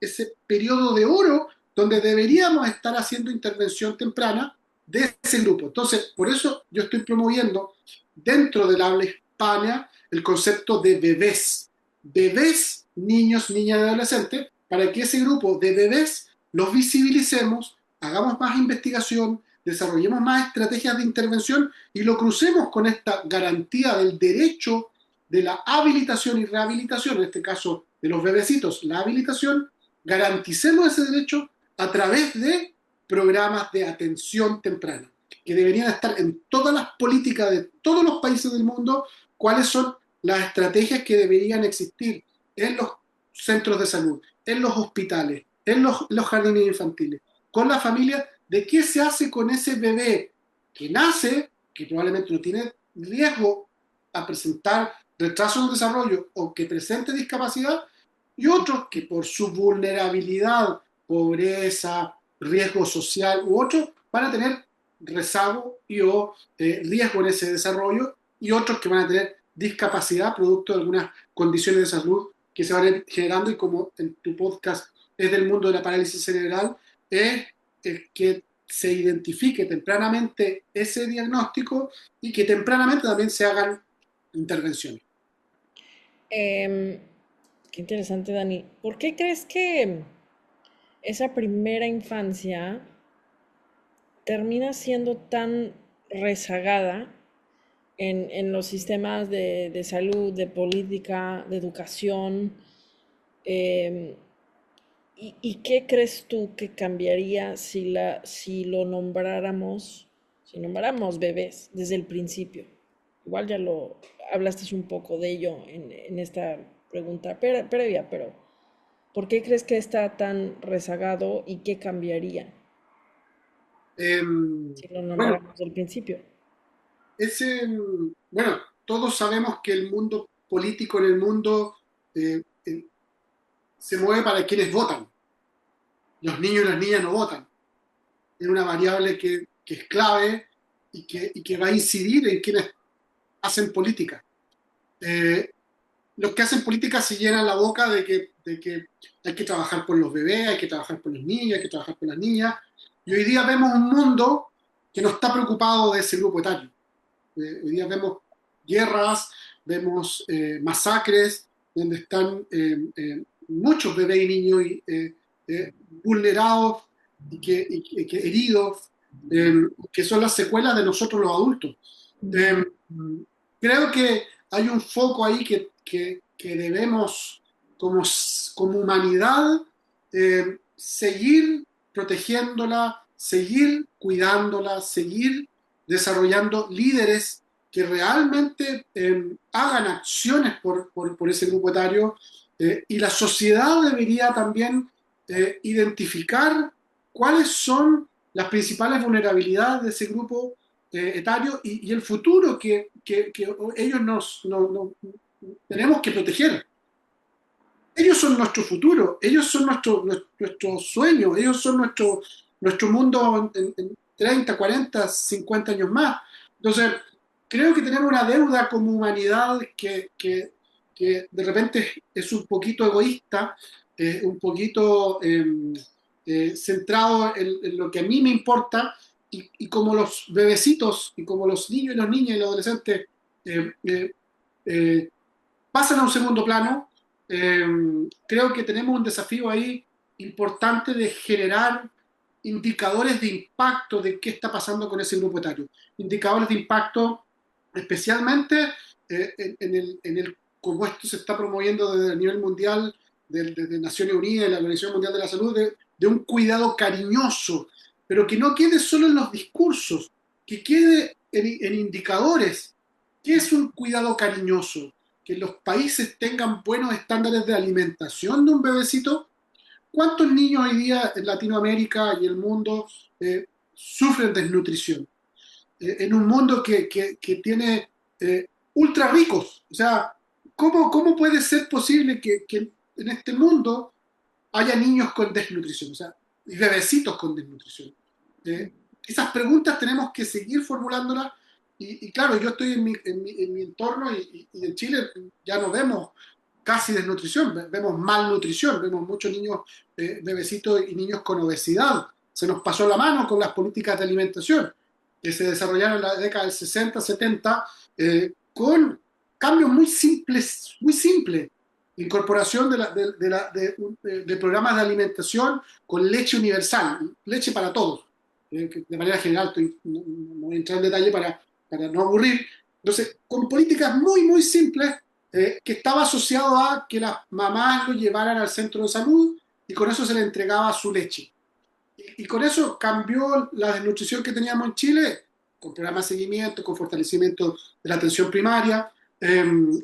periodo de oro donde deberíamos estar haciendo intervención temprana de ese grupo. Entonces, por eso yo estoy promoviendo dentro del habla hispana el concepto de bebés. Bebés, niños, niñas y adolescentes, para que ese grupo de bebés los visibilicemos, hagamos más investigación, desarrollemos más estrategias de intervención y lo crucemos con esta garantía del derecho de la habilitación y rehabilitación, en este caso de los bebecitos, la habilitación, garanticemos ese derecho a través de programas de atención temprana, que deberían estar en todas las políticas de todos los países del mundo, cuáles son las estrategias que deberían existir en los centros de salud, en los hospitales, en los jardines infantiles, con la familia, de qué se hace con ese bebé que nace, que probablemente no tiene riesgo a presentar retraso en el desarrollo o que presente discapacidad, y otros que por su vulnerabilidad, pobreza, riesgo social u otros, van a tener rezago y o riesgo en ese desarrollo, y otros que van a tener discapacidad producto de algunas condiciones de salud que se van a ir generando, y como en tu podcast es del mundo de la parálisis cerebral, es que se identifique tempranamente ese diagnóstico y que tempranamente también se hagan intervenciones. Em, Qué interesante, Dani. ¿Por qué crees que esa primera infancia termina siendo tan rezagada en los sistemas de salud, de política, de educación? Em, y qué crees tú que cambiaría si lo nombráramos, si nombráramos bebés desde el principio? Igual ya lo hablaste un poco de ello en esta pregunta previa, pero ¿por qué crees que está tan rezagado y qué cambiaría Eh, si lo bueno, nombráramos desde el principio? ese, bueno, todos sabemos que el mundo político en el mundo eh, eh, se mueve para quienes votan. Los niños y las niñas no votan. Es una variable que es clave y que va a incidir en quienes hacen política. Eh, los que hacen política se llenan la boca de que hay que trabajar por los bebés, hay que trabajar por los niños, hay que trabajar por las niñas. Y hoy día vemos un mundo que no está preocupado de ese grupo etario. Hoy día vemos guerras, vemos masacres, donde están muchos bebés y niños vulnerados y que heridos, que son las secuelas de nosotros los adultos. Eh, creo que hay un foco ahí que debemos, como humanidad, seguir protegiéndola, seguir cuidándola, seguir desarrollando líderes que realmente hagan acciones por ese grupo etario, y la sociedad debería también identificar cuáles son las principales vulnerabilidades de ese grupo etario y el futuro que ellos tenemos que proteger. Ellos son nuestro futuro, ellos son nuestro sueño, ellos son nuestro mundo en 30, 40, 50 años más. Entonces, creo que tenemos una deuda como humanidad que de repente es un poquito egoísta, un poquito centrado en lo que a mí me importa, y como los bebecitos y como los niños y las niñas y los adolescentes eh, eh, eh, pasan a un segundo plano. eh, Creo que tenemos un desafío ahí importante de generar indicadores de impacto de qué está pasando con ese grupo etario. Indicadores de impacto especialmente como esto se está promoviendo desde el nivel mundial, desde Naciones Unidas y la Organización Mundial de la Salud, de un cuidado cariñoso, pero que no quede solo en los discursos, que quede en indicadores. ¿Qué es un cuidado cariñoso? Que los países tengan buenos estándares de alimentación de un bebecito. ¿Cuántos niños hoy día en Latinoamérica y el mundo sufren desnutrición? En un mundo que tiene ultra ricos. O sea, ¿cómo puede ser posible que en este mundo haya niños con desnutrición? O sea, y bebecitos con desnutrición. Eh, Esas preguntas tenemos que seguir formulándolas. Y claro, yo estoy en mi entorno y en Chile ya no vemos casi desnutrición, vemos malnutrición, vemos muchos niños, bebecitos y niños con obesidad. Se nos pasó la mano con las políticas de alimentación que se desarrollaron en la década del 60, 70, con cambios muy simples. Incorporación de programas de alimentación con leche universal, leche para todos. De manera general, no voy a entrar en detalle para no aburrir. Entonces, con políticas muy simples, que estaba asociado a que las mamás lo llevaran al centro de salud y con eso se le entregaba su leche. Y con eso cambió la desnutrición que teníamos en Chile, con programas de seguimiento, con fortalecimiento de la atención primaria,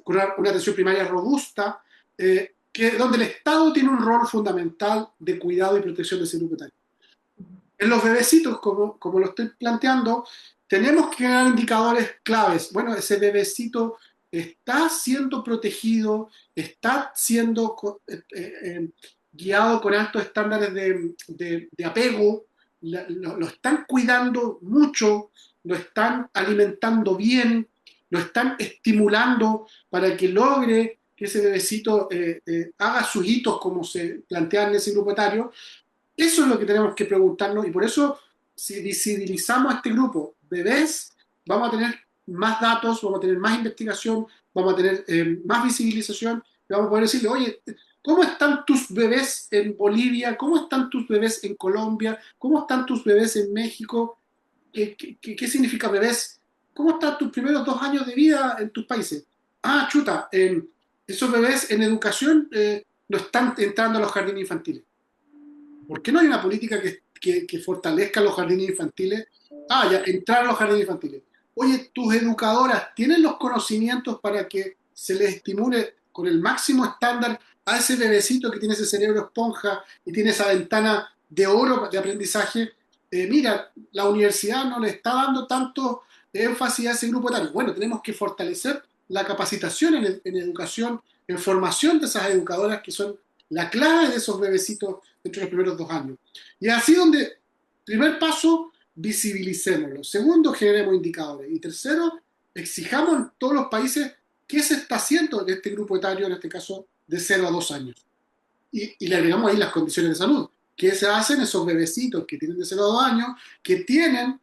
con una atención primaria robusta, donde el Estado tiene un rol fundamental de cuidado y protección de salud etario. En los bebecitos, como lo estoy planteando, tenemos que generar indicadores claves. Bueno, ese bebecito está siendo protegido, está siendo guiado con altos estándares de apego, lo están cuidando mucho, lo están alimentando bien, lo están estimulando para que logre que ese bebecito haga sus hitos como se plantean en ese grupo etario. Eso es lo que tenemos que preguntarnos y por eso si visibilizamos a este grupo bebés, vamos a tener más datos, vamos a tener más investigación, vamos a tener más visibilización y vamos a poder decirle, oye, ¿cómo están tus bebés en Bolivia? ¿Cómo están tus bebés en Colombia? ¿Cómo están tus bebés en México? ¿Qué significa bebés? ¿Cómo están tus primeros 2 años de vida en tus países? Ah, chuta, esos bebés en educación no están entrando a los jardines infantiles. ¿Por qué no hay una política que fortalezca los jardines infantiles? Ah, ya, entrar a los jardines infantiles. Oye, tus educadoras tienen los conocimientos para que se les estimule con el máximo estándar a ese bebecito que tiene ese cerebro esponja y tiene esa ventana de oro de aprendizaje. Mira, la universidad no le está dando tanto énfasis a ese grupo etario. Bueno, tenemos que fortalecer la capacitación en educación, en formación de esas educadoras que son la clave de esos bebecitos entre los primeros 2 años. Y así donde, primer paso, visibilicémoslo. Segundo, generemos indicadores. Y tercero, exijamos en todos los países qué se está haciendo en este grupo etario, en este caso de 0 a 2 años. Y le agregamos ahí las condiciones de salud. ¿Qué se hacen esos bebecitos que tienen de 0 a 2 años, que tienen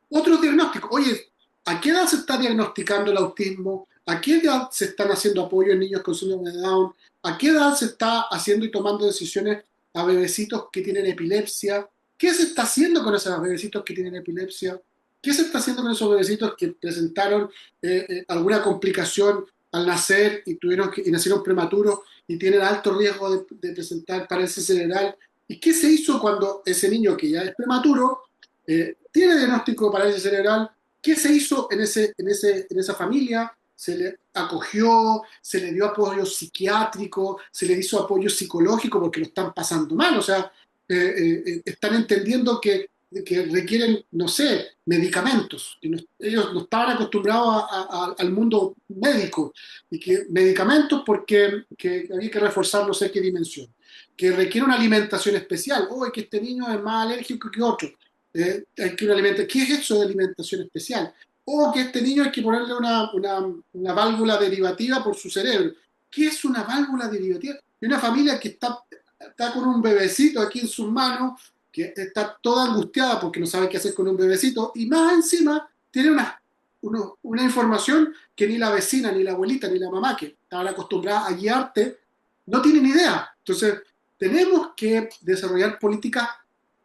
otros diagnósticos? Oye, ¿a qué edad se está diagnosticando el autismo? ¿A qué edad se están haciendo apoyo en niños con síndrome de Down? ¿A qué edad se está haciendo y tomando decisiones a bebecitos que tienen epilepsia? ¿Qué se está haciendo con esos bebecitos que tienen epilepsia? ¿Qué se está haciendo con esos bebecitos que presentaron alguna complicación al nacer y nacieron prematuros y tienen alto riesgo de presentar parálisis cerebral? ¿Y qué se hizo cuando ese niño que ya es prematuro tiene diagnóstico de parálisis cerebral? ¿Qué se hizo en esa familia? Se le acogió, se le dio apoyo psiquiátrico, se le hizo apoyo psicológico porque lo están pasando mal, o sea, están entendiendo que requieren, no sé, medicamentos, que ellos no estaban acostumbrados al mundo médico, y que medicamentos porque que había que reforzar no sé qué dimensión, que requiere una alimentación especial, o que este niño es más alérgico que otro, hay que ¿qué es eso de alimentación especial? O que a este niño hay que ponerle una válvula derivativa por su cerebro. ¿Qué es una válvula derivativa? Y una familia que está con un bebecito aquí en sus manos, que está toda angustiada porque no sabe qué hacer con un bebecito, y más encima tiene una información que ni la vecina, ni la abuelita, ni la mamá, que estaban acostumbradas a guiarte, no tienen idea. Entonces, tenemos que desarrollar políticas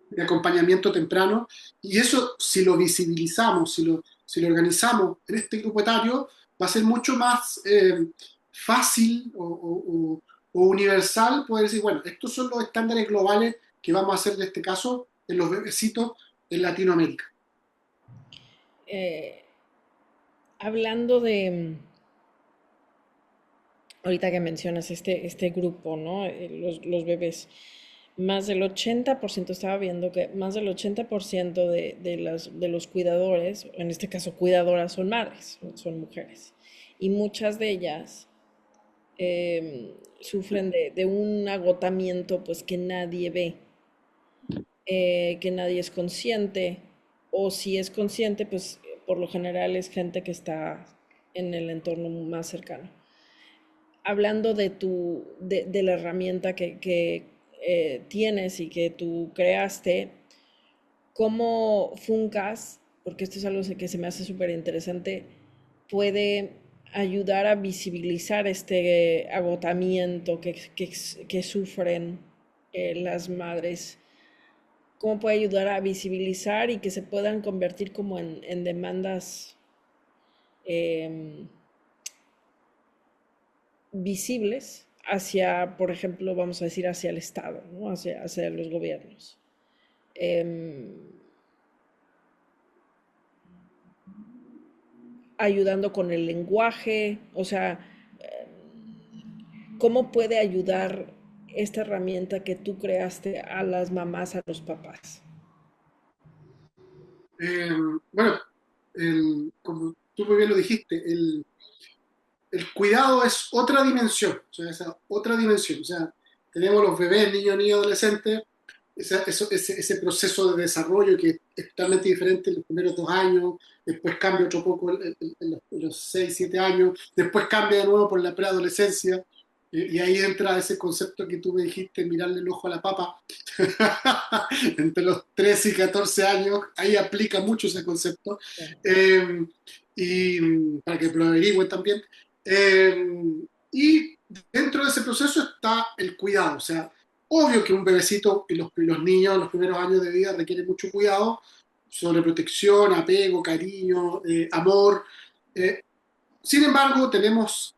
de acompañamiento temprano, y eso si lo visibilizamos, si lo organizamos en este grupo etario, va a ser mucho más fácil o universal poder decir, bueno, estos son los estándares globales que vamos a hacer en este caso en los bebecitos en Latinoamérica. Eh, hablando de, ahorita que mencionas este grupo, ¿no? Los bebés, más del 80%, estaba viendo que más del 80% de los cuidadores, en este caso cuidadoras, son madres, son mujeres. Y muchas de ellas sufren de un agotamiento pues que nadie ve, que nadie es consciente, o si es consciente, pues por lo general es gente que está en el entorno más cercano. Hablando de la herramienta que tienes y que tú creaste, ¿cómo Funcas, porque esto es algo que se me hace súper interesante, puede ayudar a visibilizar este agotamiento que sufren las madres? ¿Cómo puede ayudar a visibilizar y que se puedan convertir como en demandas em, visibles hacia, por ejemplo, vamos a decir, hacia el Estado, ¿no? Hacia los gobiernos? Em, ayudando con el lenguaje, o sea, ¿cómo puede ayudar esta herramienta que tú creaste a las mamás, a los papás? Bueno, como tú muy bien lo dijiste, el cuidado es otra dimensión, o sea, esa otra dimensión. O sea, tenemos los bebés, niños, niños, adolescentes, ese proceso de desarrollo que es totalmente diferente en los primeros 2 años, después cambia otro poco en los 6, 7 años, después cambia de nuevo por la preadolescencia, y ahí entra ese concepto que tú me dijiste, mirarle el ojo a la papa, entre los 13 y 14 años, ahí aplica mucho ese concepto, eh, y para que lo averigüen también. Y dentro de ese proceso está el cuidado, o sea, obvio que un bebecito y los niños en los primeros años de vida requieren mucho cuidado, sobre protección, apego, cariño, amor. Eh, Sin embargo, tenemos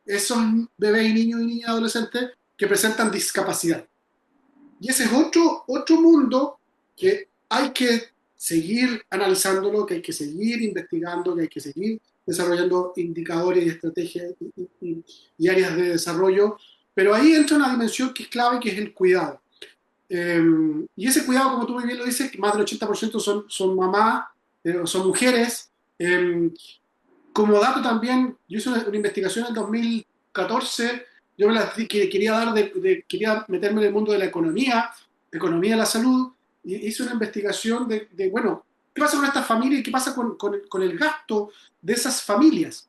esos bebés y niños y niñas adolescentes que presentan discapacidad. Y ese es otro mundo que hay que seguir analizándolo, que hay que seguir investigando, que hay que seguir desarrollando indicadores y estrategias y áreas de desarrollo. Pero ahí entra una dimensión que es clave, que es el cuidado. Eh, y ese cuidado, como tú muy bien lo dices, que más del 80% son mamás, son mujeres. Eh, Como dato también, yo hice una investigación en el 2014, yo me la que quería dar quería meterme en el mundo de la economía de la salud, y hice una investigación bueno, ¿qué pasa con estas familias y qué pasa con el gasto de esas familias?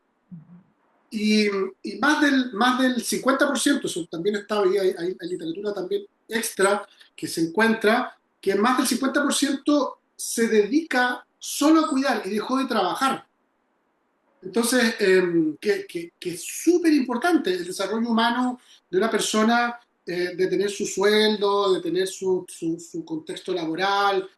Y, y más del 50%, eso también está, hay literatura también extra que se encuentra, que más del 50% se dedica solo a cuidar y dejó de trabajar. Entonces, que es súper importante el desarrollo humano de una persona, de tener su sueldo, de tener su contexto laboral,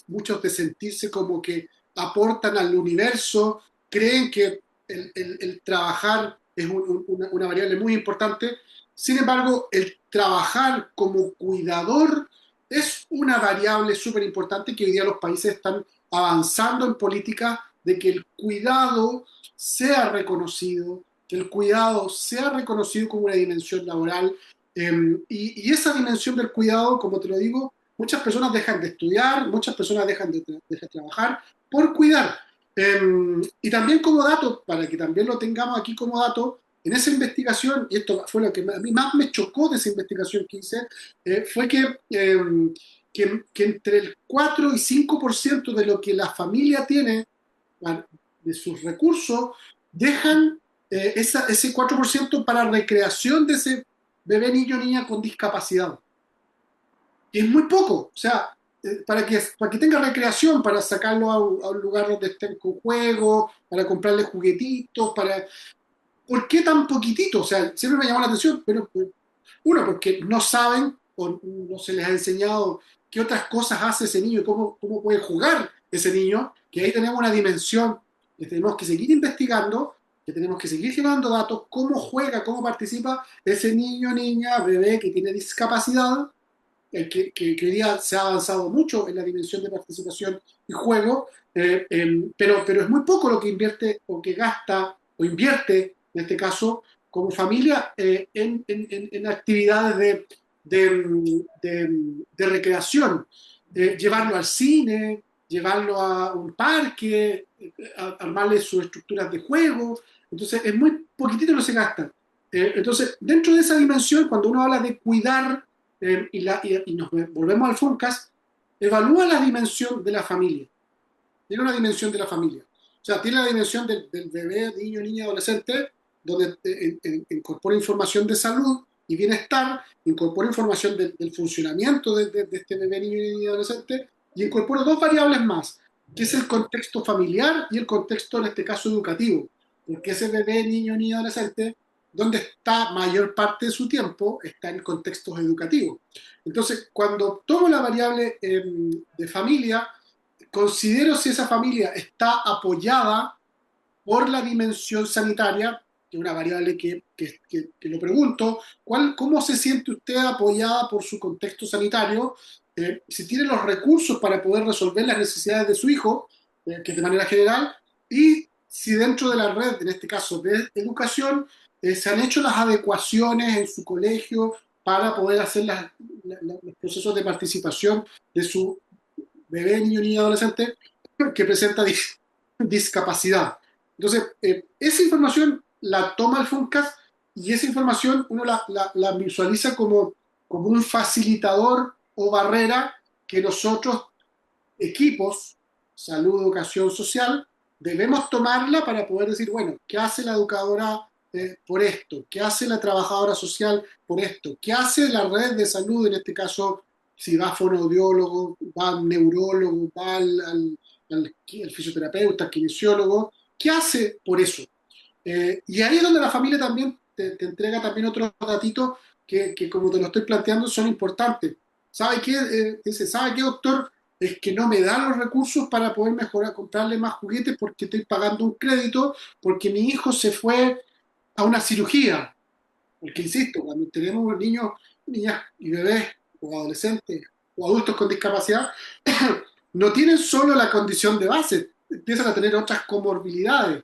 muchos de sentirse como que aportan al universo, creen que el trabajar es una variable muy importante. Sin embargo, el trabajar como cuidador es una variable súper importante que hoy día los países están avanzando en políticas de que el cuidado sea reconocido, que el cuidado sea reconocido como una dimensión laboral. Y esa dimensión del cuidado, como te lo digo, muchas personas dejan de estudiar, muchas personas dejan de trabajar por cuidar. Y también como dato, para que también lo tengamos aquí como dato, en esa investigación, y esto fue lo que a mí más me chocó de esa investigación que hice, fue que entre el 4 y 5% de lo que la familia tiene de sus recursos, dejan ese 4% para recreación de ese bebé, niño, niña con discapacidad. Y es muy poco, o sea, para que tenga recreación, para sacarlo a un lugar donde estén con juegos, para comprarle juguetitos, ¿por qué tan poquitito? O sea, siempre me llamó la atención, pero uno, porque no saben o no se les ha enseñado qué otras cosas hace ese niño y cómo puede jugar ese niño, que ahí tenemos una dimensión que tenemos que seguir investigando, que tenemos que seguir generando datos, cómo juega, cómo participa ese niño, niña, bebé que tiene discapacidad, que hoy día se ha avanzado mucho en la dimensión de participación y juego, pero es muy poco lo que invierte o que gasta o invierte, en este caso, como familia, en actividades de recreación. Llevarlo al cine, llevarlo a un parque, armarle sus estructuras de juego. Entonces, es muy poquitito lo que se gasta. Entonces, dentro de esa dimensión, cuando uno habla de cuidar, y nos volvemos al FUNCAS, evalúa la dimensión de la familia. Tiene una dimensión de la familia. O sea, tiene la dimensión del bebé, niño, niña, adolescente, donde incorpora información de salud y bienestar, incorpora información del funcionamiento de este bebé, niño, niña, adolescente, y incorpora dos variables más, que es el contexto familiar y el contexto, en este caso, educativo. Porque ese bebé, niño, niña, adolescente, donde está mayor parte de su tiempo, está en contextos educativos. Entonces, cuando tomo la variable de familia, considero si esa familia está apoyada por la dimensión sanitaria, que es una variable que lo pregunto, ¿cómo se siente usted apoyada por su contexto sanitario? Si tiene los recursos para poder resolver las necesidades de su hijo, que es de manera general, y si dentro de la red, en este caso de educación, se han hecho las adecuaciones en su colegio para poder hacer los procesos de participación de su bebé, niño, niña, adolescente que presenta discapacidad. Entonces, esa información la toma el FUNCAS y esa información uno la visualiza como un facilitador o barrera que nosotros, equipos, salud, educación social, debemos tomarla para poder decir, bueno, ¿qué hace la educadora por esto? ¿Qué hace la trabajadora social por esto? ¿Qué hace la red de salud, en este caso, si va fonoaudiólogo, va al neurólogo, va al fisioterapeuta, al kinesiólogo? ¿Qué hace por eso? Y ahí es donde la familia también te entrega también otros datitos que, como te lo estoy planteando, son importantes. ¿Sabe qué? Dice, ¿sabe qué, doctor? Es que no me da los recursos para poder mejorar, comprarle más juguetes porque estoy pagando un crédito, porque mi hijo se fue a una cirugía. Porque, insisto, cuando tenemos niños, niñas y bebés o adolescentes o adultos con discapacidad, no tienen solo la condición de base, empiezan a tener otras comorbilidades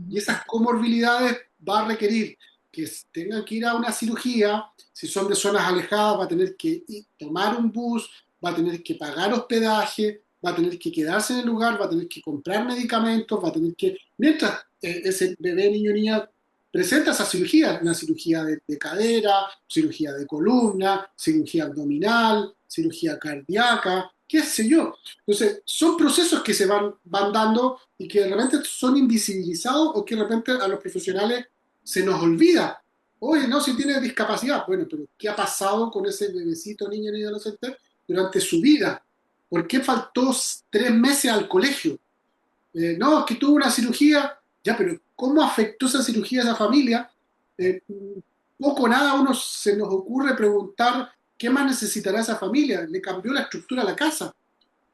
y esas comorbilidades va a requerir que tengan que ir a una cirugía, si son de zonas alejadas va a tener que tomar un bus, va a tener que pagar hospedaje, va a tener que quedarse en el lugar, va a tener que comprar medicamentos, va a tener que, mientras ese bebé, niño, niña presenta esa cirugía, una cirugía de cadera, cirugía de columna, cirugía abdominal, cirugía cardíaca, qué sé yo. Entonces, son procesos que se van dando y que de repente son invisibilizados o que de repente a los profesionales se nos olvida. Oye, no, si tiene discapacidad. Bueno, pero ¿qué ha pasado con ese bebecito, niño, niño, adolescente durante su vida? ¿Por qué faltó 3 meses al colegio? No, es que tuvo una cirugía, ya, pero ¿cómo afectó esa cirugía a esa familia? Eh, Poco o nada uno se nos ocurre preguntar qué más necesitará esa familia. Le cambió la estructura a la casa.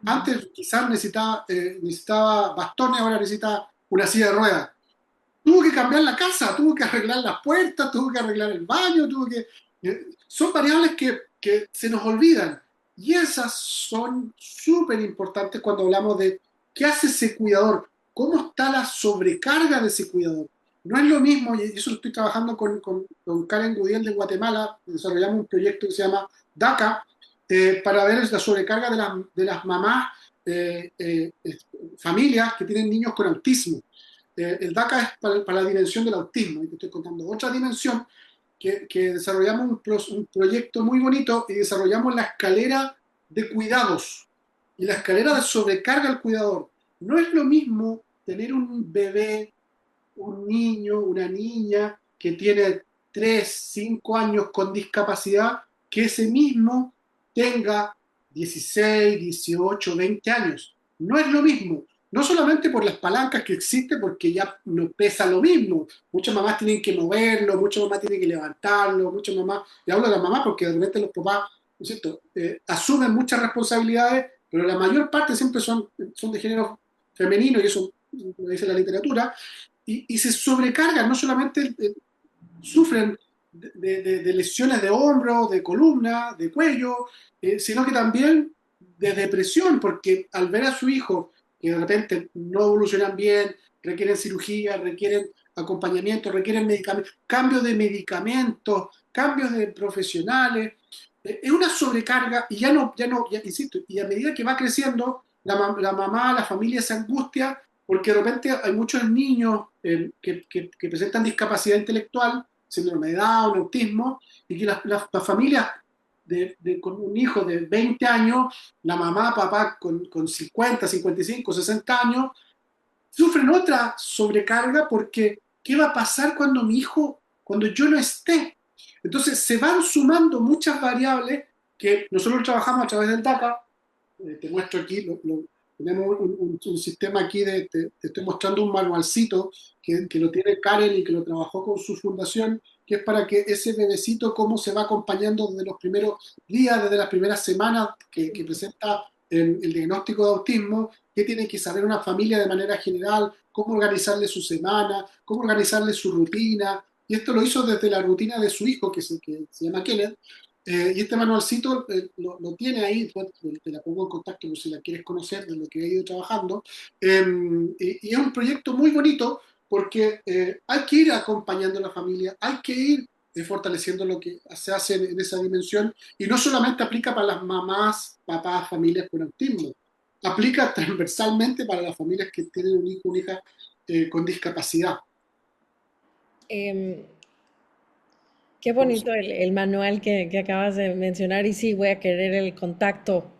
Antes quizás necesitaba bastones, ahora necesita una silla de ruedas. Tuvo que cambiar la casa, tuvo que arreglar las puertas, tuvo que arreglar el baño, son variables que se nos olvidan. Y esas son súper importantes cuando hablamos de qué hace ese cuidador, cómo está la sobrecarga de ese cuidador. No es lo mismo, y eso lo estoy trabajando con Karen Gudiel de Guatemala, desarrollamos un proyecto que se llama DACA, para ver la sobrecarga de las mamás, familias que tienen niños con autismo. El DACA es para la dimensión del autismo, y te estoy contando otra dimensión que desarrollamos un proyecto muy bonito y desarrollamos la escalera de cuidados y la escalera de sobrecarga al cuidador. No es lo mismo tener un bebé, un niño, una niña que tiene 3 5 años con discapacidad, que ese mismo tenga 16 18 20 años. No es lo mismo. No solamente por las palancas que existen, porque ya no pesa lo mismo. Muchas mamás tienen que moverlo, muchas mamás tienen que levantarlo, muchas mamás, y hablo de las mamás porque de repente los papás, ¿no es cierto?, asumen muchas responsabilidades, pero la mayor parte siempre son de género femenino, y eso lo dice la literatura, y se sobrecargan, no solamente sufren de lesiones de hombro, de columna, de cuello, sino que también de depresión, porque al ver a su hijo que de repente no evolucionan bien, requieren cirugía, requieren acompañamiento, requieren medicamentos, cambios de medicamentos, cambios de profesionales, es una sobrecarga y ya insisto, y a medida que va creciendo, la mamá, la familia se angustia porque de repente hay muchos niños que presentan discapacidad intelectual, síndrome de Down, autismo, y que las familias con un hijo de 20 años, la mamá, papá con 50, 55, 60 años, sufren otra sobrecarga porque ¿qué va a pasar cuando yo no esté? Entonces se van sumando muchas variables que nosotros trabajamos a través del DACA. Te muestro aquí, tenemos un sistema aquí, te estoy mostrando un manualcito que lo tiene Karen y que lo trabajó con su fundación, que es para que ese bebecito, cómo se va acompañando desde los primeros días, desde las primeras semanas que presenta el diagnóstico de autismo, qué tiene que saber una familia de manera general, cómo organizarle su semana, cómo organizarle su rutina. Y esto lo hizo desde la rutina de su hijo, que se llama Kenneth. Y este manualcito lo tiene ahí, después te la pongo en contacto por si la quieres conocer de lo que he ido trabajando. Y es un proyecto muy bonito porque hay que ir acompañando a la familia, hay que ir fortaleciendo lo que se hace en esa dimensión y no solamente aplica para las mamás, papás, familias con autismo, aplica transversalmente para las familias que tienen un hijo o una hija con discapacidad. Em, Qué bonito el manual que acabas de mencionar y sí, voy a querer el contacto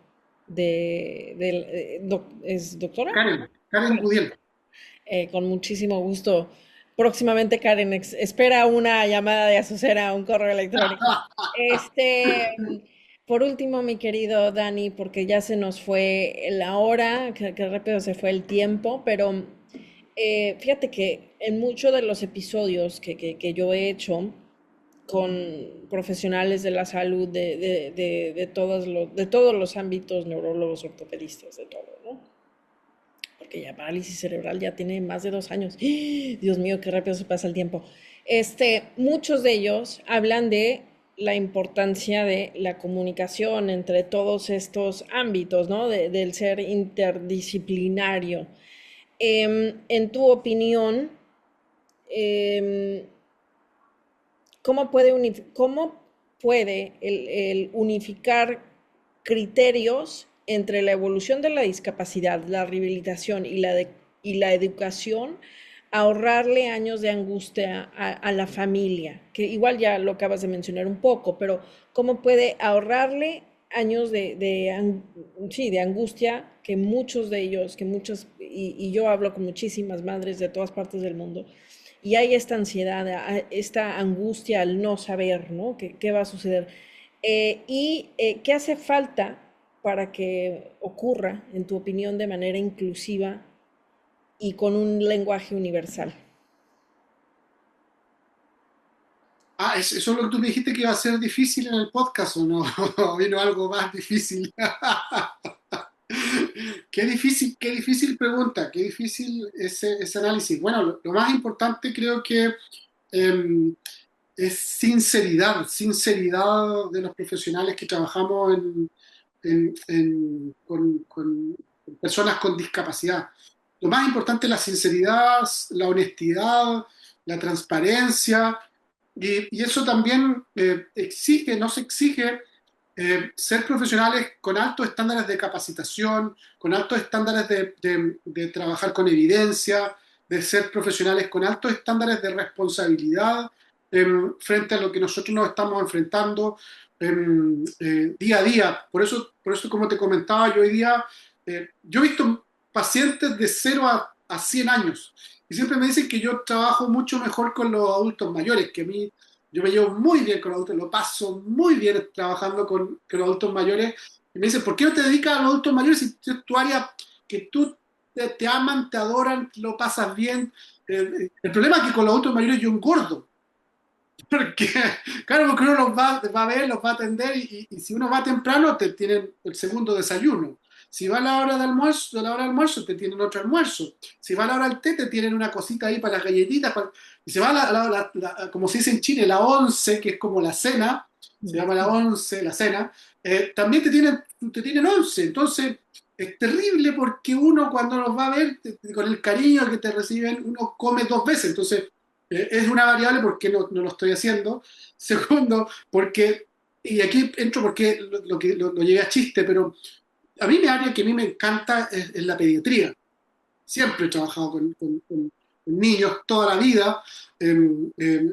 ¿es doctora? Karen Gudiel. Con muchísimo gusto. Próximamente, Karen, espera una llamada de Azucena, un correo electrónico. Este, por último, mi querido Dani, porque ya se nos fue la hora, que rápido se fue el tiempo, pero fíjate que en muchos de los episodios que yo he hecho con profesionales de la salud de todos los ámbitos, neurólogos, ortopedistas, de todo, ¿no? Porque ya parálisis cerebral ya tiene más de 2 años. Dios mío, qué rápido se pasa el tiempo. Muchos de ellos hablan de la importancia de la comunicación entre todos estos ámbitos, ¿no? Del ser interdisciplinario. En tu opinión, eh, cómo puede el unificar criterios entre la evolución de la discapacidad, la rehabilitación y la educación, ahorrarle años de angustia a la familia? Que igual ya lo acabas de mencionar un poco, pero ¿cómo puede ahorrarle años sí, de angustia que muchos de ellos, y yo hablo con muchísimas madres de todas partes del mundo, y hay esta ansiedad, esta angustia al no saber, ¿no? ¿Qué va a suceder? ¿Qué hace falta para que ocurra, en tu opinión, de manera inclusiva y con un lenguaje universal? Eso es lo que tú me dijiste que iba a ser difícil en el podcast, ¿o no? ¿O vino algo más difícil? Qué difícil pregunta, qué difícil ese análisis. Bueno, lo más importante creo que eh, es sinceridad, sinceridad de los profesionales que trabajamos con personas con discapacidad. Lo más importante es la sinceridad, la honestidad, la transparencia, y eso también exige, no se exige ser profesionales con altos estándares de capacitación, con altos estándares de trabajar con evidencia, de ser profesionales con altos estándares de responsabilidad frente a lo que nosotros nos estamos enfrentando día a día. Por eso, como te comentaba, yo hoy día, yo he visto pacientes de 0 a 100 años y siempre me dicen que yo trabajo mucho mejor con los adultos mayores, que a mí yo me llevo muy bien con los adultos, lo paso muy bien trabajando con los adultos mayores. Y me dicen, ¿por qué no te dedicas a los adultos mayores si es tu área que tú te aman, te adoran, lo pasas bien? El problema es que con los adultos mayores yo engordo. Porque, claro, porque uno los va a ver, los va a atender y si uno va temprano te tienen el segundo desayuno. Si va a la hora de almuerzo, te tienen otro almuerzo. Si va a la hora del té, te tienen una cosita ahí para las galletitas. Y se va como se dice en Chile, la once, que es como la cena, se llama la once, la cena, también te tienen once. Entonces, es terrible porque uno cuando los va a ver, con el cariño que te reciben, uno come 2 veces. Entonces, es una variable porque no lo estoy haciendo. Segundo, y aquí entro porque lo llegué a chiste, pero a mí mi área que a mí me encanta es la pediatría. Siempre he trabajado con niños toda la vida,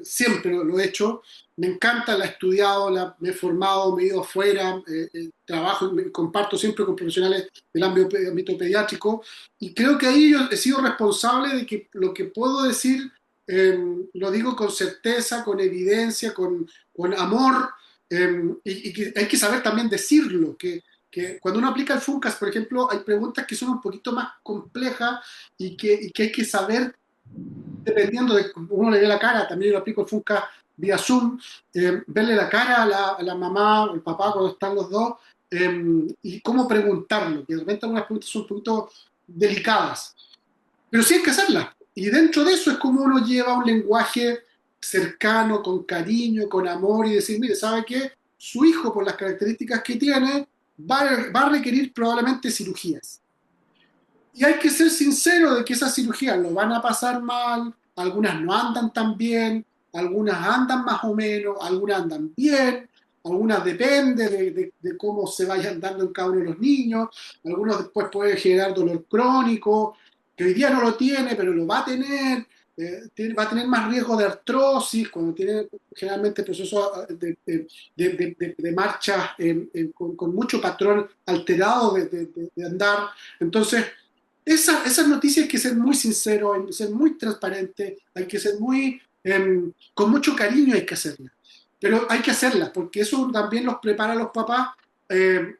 siempre lo he hecho. Me encanta, la he estudiado, me he formado, me he ido afuera, trabajo y comparto siempre con profesionales del ámbito pediátrico. Y creo que ahí yo he sido responsable de que lo que puedo decir eh, lo digo con certeza, con evidencia, con amor, y que hay que saber también decirlo, que cuando uno aplica el FUNCAS, por ejemplo, hay preguntas que son un poquito más complejas y que hay que saber, dependiendo de cómo uno le dé la cara. También yo aplico el FUNCAS vía Zoom, verle la cara a la mamá o el papá cuando están los dos, y cómo preguntarlo, que de repente algunas preguntas son un poquito delicadas, pero sí hay que hacerlas. Y dentro de eso es como uno lleva un lenguaje cercano, con cariño, con amor, y decir, mire, ¿sabe qué? Su hijo, por las características que tiene, va a requerir probablemente cirugías. Y hay que ser sincero de que esas cirugías lo van a pasar mal, algunas no andan tan bien, algunas andan más o menos, algunas andan bien, algunas depende de cómo se vayan dando en cada uno de los niños, algunos después pueden generar dolor crónico, que hoy día no lo tiene, pero lo va a tener. va a tener más riesgo de artrosis, cuando tiene generalmente procesos de marcha con mucho patrón alterado de andar. Entonces, esas noticias hay que ser muy sincero, hay que ser muy transparente, hay que ser con mucho cariño hay que hacerlas. Pero hay que hacerlas, porque eso también los prepara a los papás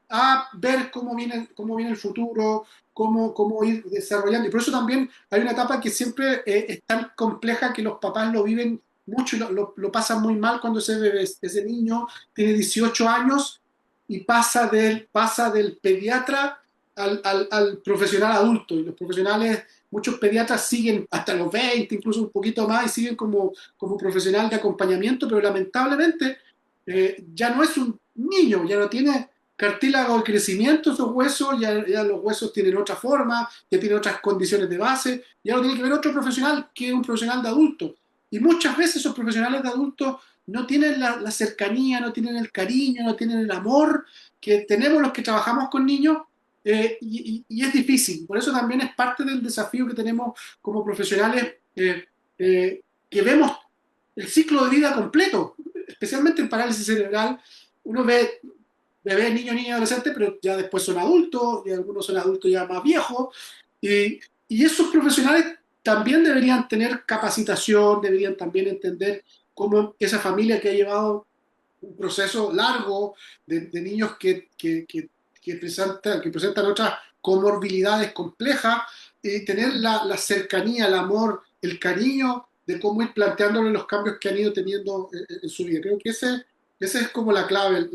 a ver cómo viene el futuro, cómo ir desarrollando. Y por eso también hay una etapa que siempre es tan compleja que los papás lo viven mucho y lo pasan muy mal cuando ese niño tiene 18 años y pasa del pediatra al profesional adulto. Y los profesionales, muchos pediatras siguen hasta los 20, incluso un poquito más, y siguen como profesional de acompañamiento, pero lamentablemente ya no es un niño, ya no tiene cartílago de crecimiento esos huesos, ya los huesos tienen otra forma, ya tienen otras condiciones de base, ya lo tiene que ver otro profesional que es un profesional de adulto. Y muchas veces esos profesionales de adultos no tienen la cercanía, no tienen el cariño, no tienen el amor que tenemos los que trabajamos con niños, y es difícil. Por eso también es parte del desafío que tenemos como profesionales, que vemos el ciclo de vida completo, especialmente en parálisis cerebral. Uno ve bebés, niños, niñas, adolescentes, pero ya después son adultos, y algunos son adultos ya más viejos, y esos profesionales también deberían tener capacitación, deberían también entender cómo esa familia que ha llevado un proceso largo de niños que presentan otras comorbilidades complejas, y tener la cercanía, el amor, el cariño de cómo ir planteándole los cambios que han ido teniendo en su vida. Creo que ese es como la clave,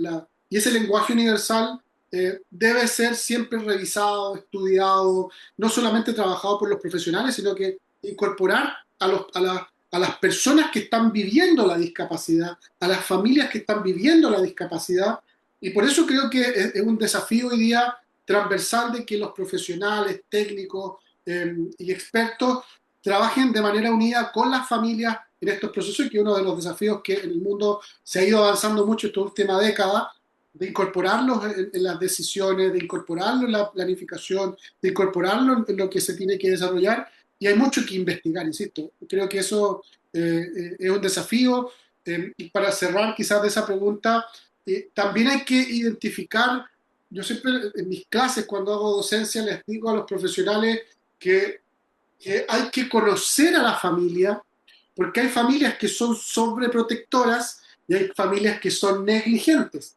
y ese lenguaje universal debe ser siempre revisado, estudiado, no solamente trabajado por los profesionales, sino que incorporar a las personas que están viviendo la discapacidad, a las familias que están viviendo la discapacidad. Y por eso creo que es un desafío hoy día transversal de que los profesionales, técnicos y expertos trabajen de manera unida con las familias en estos procesos, y que uno de los desafíos que en el mundo se ha ido avanzando mucho esta última década, de incorporarlos en las decisiones, de incorporarlo en la planificación, de incorporarlo en lo que se tiene que desarrollar, y hay mucho que investigar, insisto. Creo que eso es un desafío. Y para cerrar quizás de esa pregunta, también hay que identificar, yo siempre en mis clases cuando hago docencia les digo a los profesionales que hay que conocer a la familia, porque hay familias que son sobreprotectoras y hay familias que son negligentes.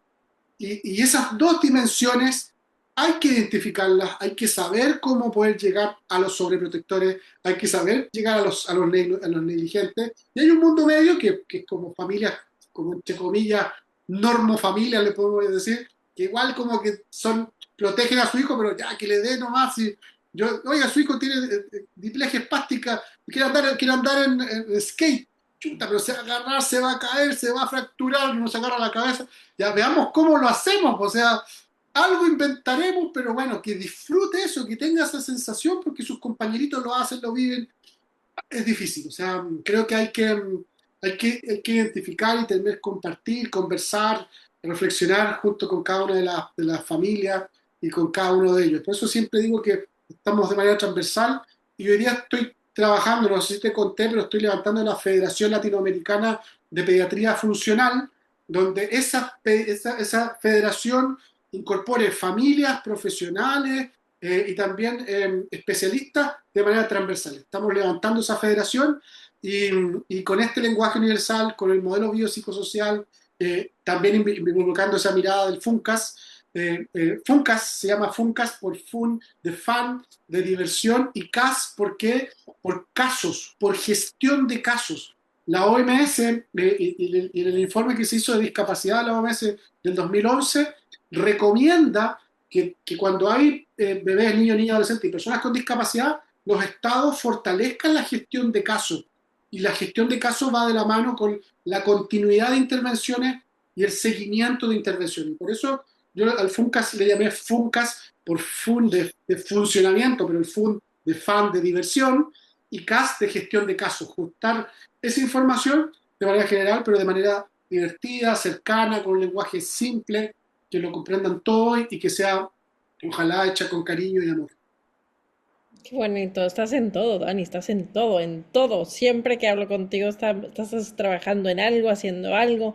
Y esas dos dimensiones hay que identificarlas, hay que saber cómo poder llegar a los sobreprotectores, hay que saber llegar a los negligentes. Y hay un mundo medio que es como familias, como entre comillas, normofamilias, le podemos decir, que igual como que protegen a su hijo, pero ya que le dé nomás. Y oiga, su hijo tiene diplegia espástica, quiere andar en skate. Chuta, pero se va a agarrar, se va a caer, se va a fracturar, no se agarra la cabeza. Ya veamos cómo lo hacemos, o sea, algo inventaremos, pero bueno, que disfrute eso, que tenga esa sensación, porque sus compañeritos lo hacen, lo viven. Es difícil, o sea, creo que hay que identificar y tener, compartir, conversar, reflexionar junto con cada una de las familias y con cada uno de ellos. Por eso siempre digo que estamos de manera transversal, y hoy día estoy trabajando, no sé si te conté, pero estoy levantando la Federación Latinoamericana de Pediatría Funcional, donde esa federación incorpore familias, profesionales, y también especialistas de manera transversal. Estamos levantando esa federación, y, y con este lenguaje universal, con el modelo biopsicosocial, también involucrando esa mirada del FUNCAS. FUNCAS se llama FUNCAS por FUN, de fan, de diversión, y CAS, ¿por qué? Por casos, por gestión de casos. La OMS, y en el informe que se hizo de discapacidad de la OMS del 2011, recomienda que cuando hay bebés, niños, niñas, adolescentes y personas con discapacidad, los estados fortalezcan la gestión de casos. Y la gestión de casos va de la mano con la continuidad de intervenciones y el seguimiento de intervenciones. Y por eso yo al FUNCAS le llamé FUNCAS por FUN de funcionamiento, pero el FUN de fan de diversión, y CAS de gestión de casos. Juntar esa información de manera general, pero de manera divertida, cercana, con un lenguaje simple, que lo comprendan todos y que sea, ojalá, hecha con cariño y amor. Qué bonito, estás en todo, Dani, estás en todo, en todo. Siempre que hablo contigo estás trabajando en algo, haciendo algo,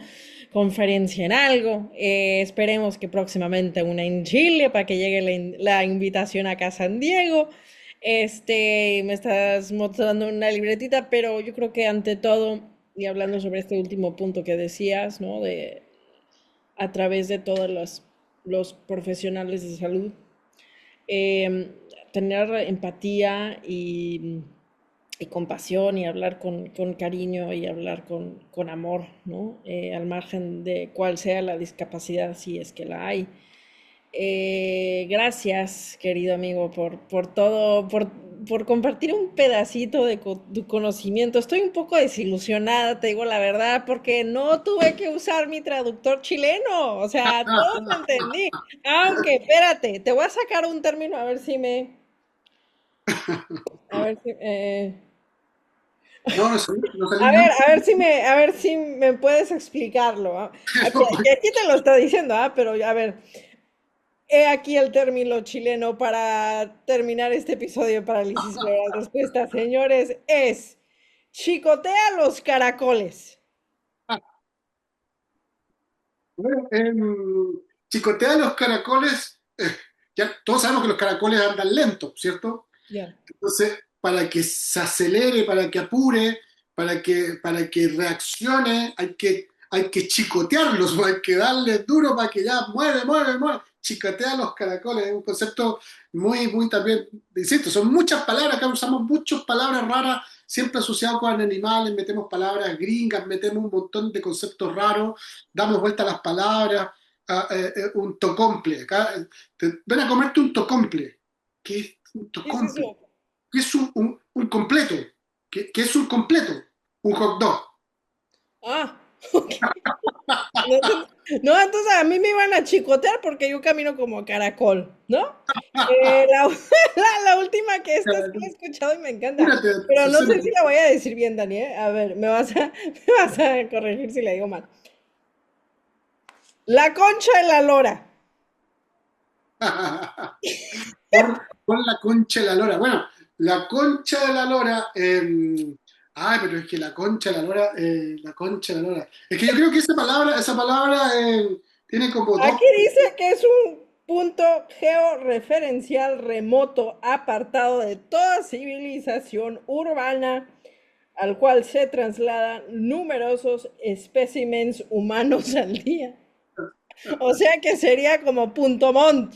conferencia en algo. Esperemos que próximamente una en Chile para que llegue la invitación acá a San Diego. Me estás mostrando una libretita, pero yo creo que ante todo, y hablando sobre este último punto que decías, ¿no? De a través de todos los profesionales de salud eh, tener empatía y compasión y hablar con cariño y hablar con amor, ¿no? Al margen de cuál sea la discapacidad, si es que la hay. Gracias, querido amigo, por todo, por compartir un pedacito de tu conocimiento. Estoy un poco desilusionada, te digo la verdad, porque no tuve que usar mi traductor chileno. O sea, todo lo entendí. Aunque, espérate, te voy a sacar un término a ver si a ver si, No, no salí, no salí ni un... a ver si me puedes explicarlo. ¿Ah? Aquí, aquí te lo está diciendo, pero a ver. He aquí el término chileno para terminar este episodio de Parálisis Cerebral. Respuesta, señores, es chicotea los caracoles. Bueno, chicotea los caracoles, ya todos sabemos que los caracoles andan lentos, ¿cierto? Ya. Entonces, para que se acelere, para que apure, para que reaccione, hay que chicotearlos, hay que darle duro para que ya mueve, mueve, mueve. Chicotea los caracoles, es un concepto muy, muy también distinto. Son muchas palabras, acá usamos muchas palabras raras, siempre asociadas con animales, metemos palabras gringas, metemos un montón de conceptos raros, damos vuelta a las palabras. Un tocomple, acá, ven a comerte un tocomple. ¿Qué es un ¿Qué es tocomple? eso? ¿Qué es un completo? ¿Qué es un completo? Un hot dog. Ah, ok. No, no, entonces a mí me iban a chicotear porque yo camino como caracol, ¿no? La última que esta sí la he escuchado y me encanta, Mírate, pero no sé si Susana. la voy a decir bien, Dani, ¿eh? A ver, me vas a corregir si la digo mal. La concha de la lora. Por la concha de la lora. Bueno, la concha de la lora. Ay, pero es que la concha de la lora. La concha de la lora. Es que yo creo que esa palabra tiene como dos. Aquí dice que es un punto georreferencial remoto apartado de toda civilización urbana al cual se trasladan numerosos especímenes humanos al día. O sea que sería como Punto Montt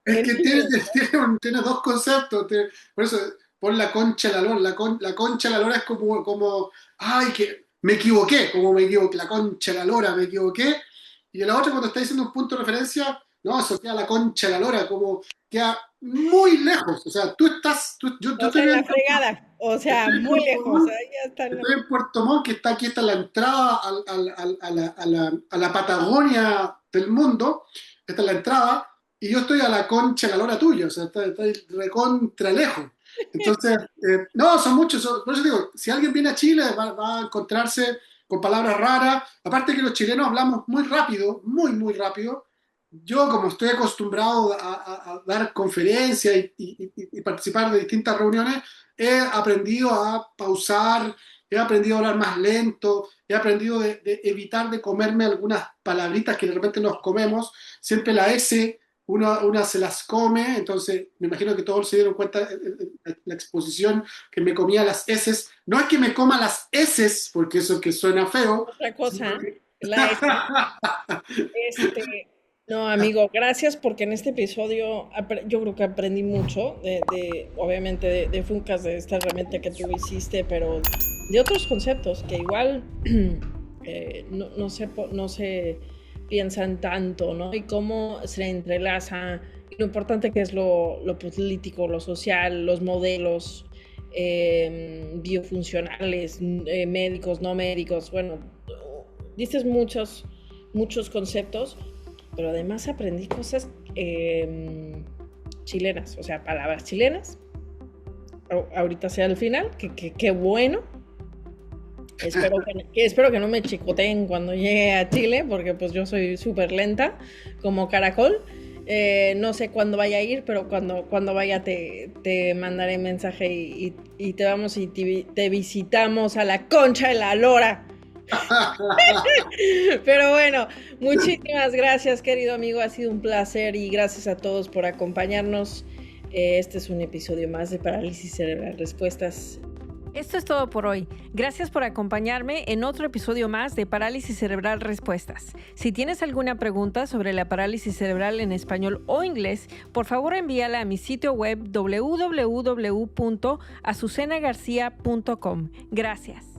Es en que tiene, Chile. tiene dos conceptos. Por eso, pon la concha de la lora. La concha de la lora es como, ay, que me equivoqué, como me equivoqué, la concha de la lora, me equivoqué. Y la otra, cuando está diciendo un punto de referencia, no, eso queda la concha de la lora, como queda muy lejos. O sea, tú estás, yo O estoy sea, en la viendo, fregada. O sea, estoy en muy Puerto lejos. Montt, Ahí ya está en la... estoy en Puerto Montt, que está aquí, está la entrada a la Patagonia del mundo, esta es la entrada, y yo estoy a la concha de la lora tuya, o sea, está recontra lejos. Entonces, no, son muchos, por eso digo, si alguien viene a Chile va a encontrarse con palabras raras, aparte que los chilenos hablamos muy rápido, muy, muy rápido. Yo, como estoy acostumbrado a dar conferencias y participar de distintas reuniones, he aprendido a pausar, he aprendido a hablar más lento, he aprendido de evitar de comerme algunas palabritas que de repente nos comemos. Siempre la S, una se las come, entonces me imagino que todos se dieron cuenta la exposición que me comía las S. No es que me coma las S, porque eso que suena feo, Otra sino cosa, que... la S. No, amigo, gracias porque en este episodio yo creo que aprendí mucho obviamente, de Funcas, de esta herramienta que tú hiciste, pero de otros conceptos que igual no se piensan tanto, ¿no? Y cómo se entrelaza, y lo importante que es lo político, lo social, los modelos biofuncionales, médicos, no médicos, bueno, dices muchos conceptos, pero además aprendí cosas chilenas, o sea, palabras chilenas. Ahorita sea el final, que bueno. Espero que no me chicoteen cuando llegue a Chile, porque pues yo soy súper lenta como caracol. No sé cuándo vaya a ir, pero cuando vaya te mandaré mensaje y te vamos y te visitamos a la Concha de la Lora. Pero bueno, muchísimas gracias, querido amigo. Ha sido un placer y gracias a todos por acompañarnos. Este es un episodio más de Parálisis Cerebral Respuestas. Esto es todo por hoy. Gracias por acompañarme en otro episodio más de Parálisis Cerebral Respuestas. Si tienes alguna pregunta sobre la parálisis cerebral en español o inglés, por favor envíala a mi sitio web www.azucenagarcia.com. Gracias.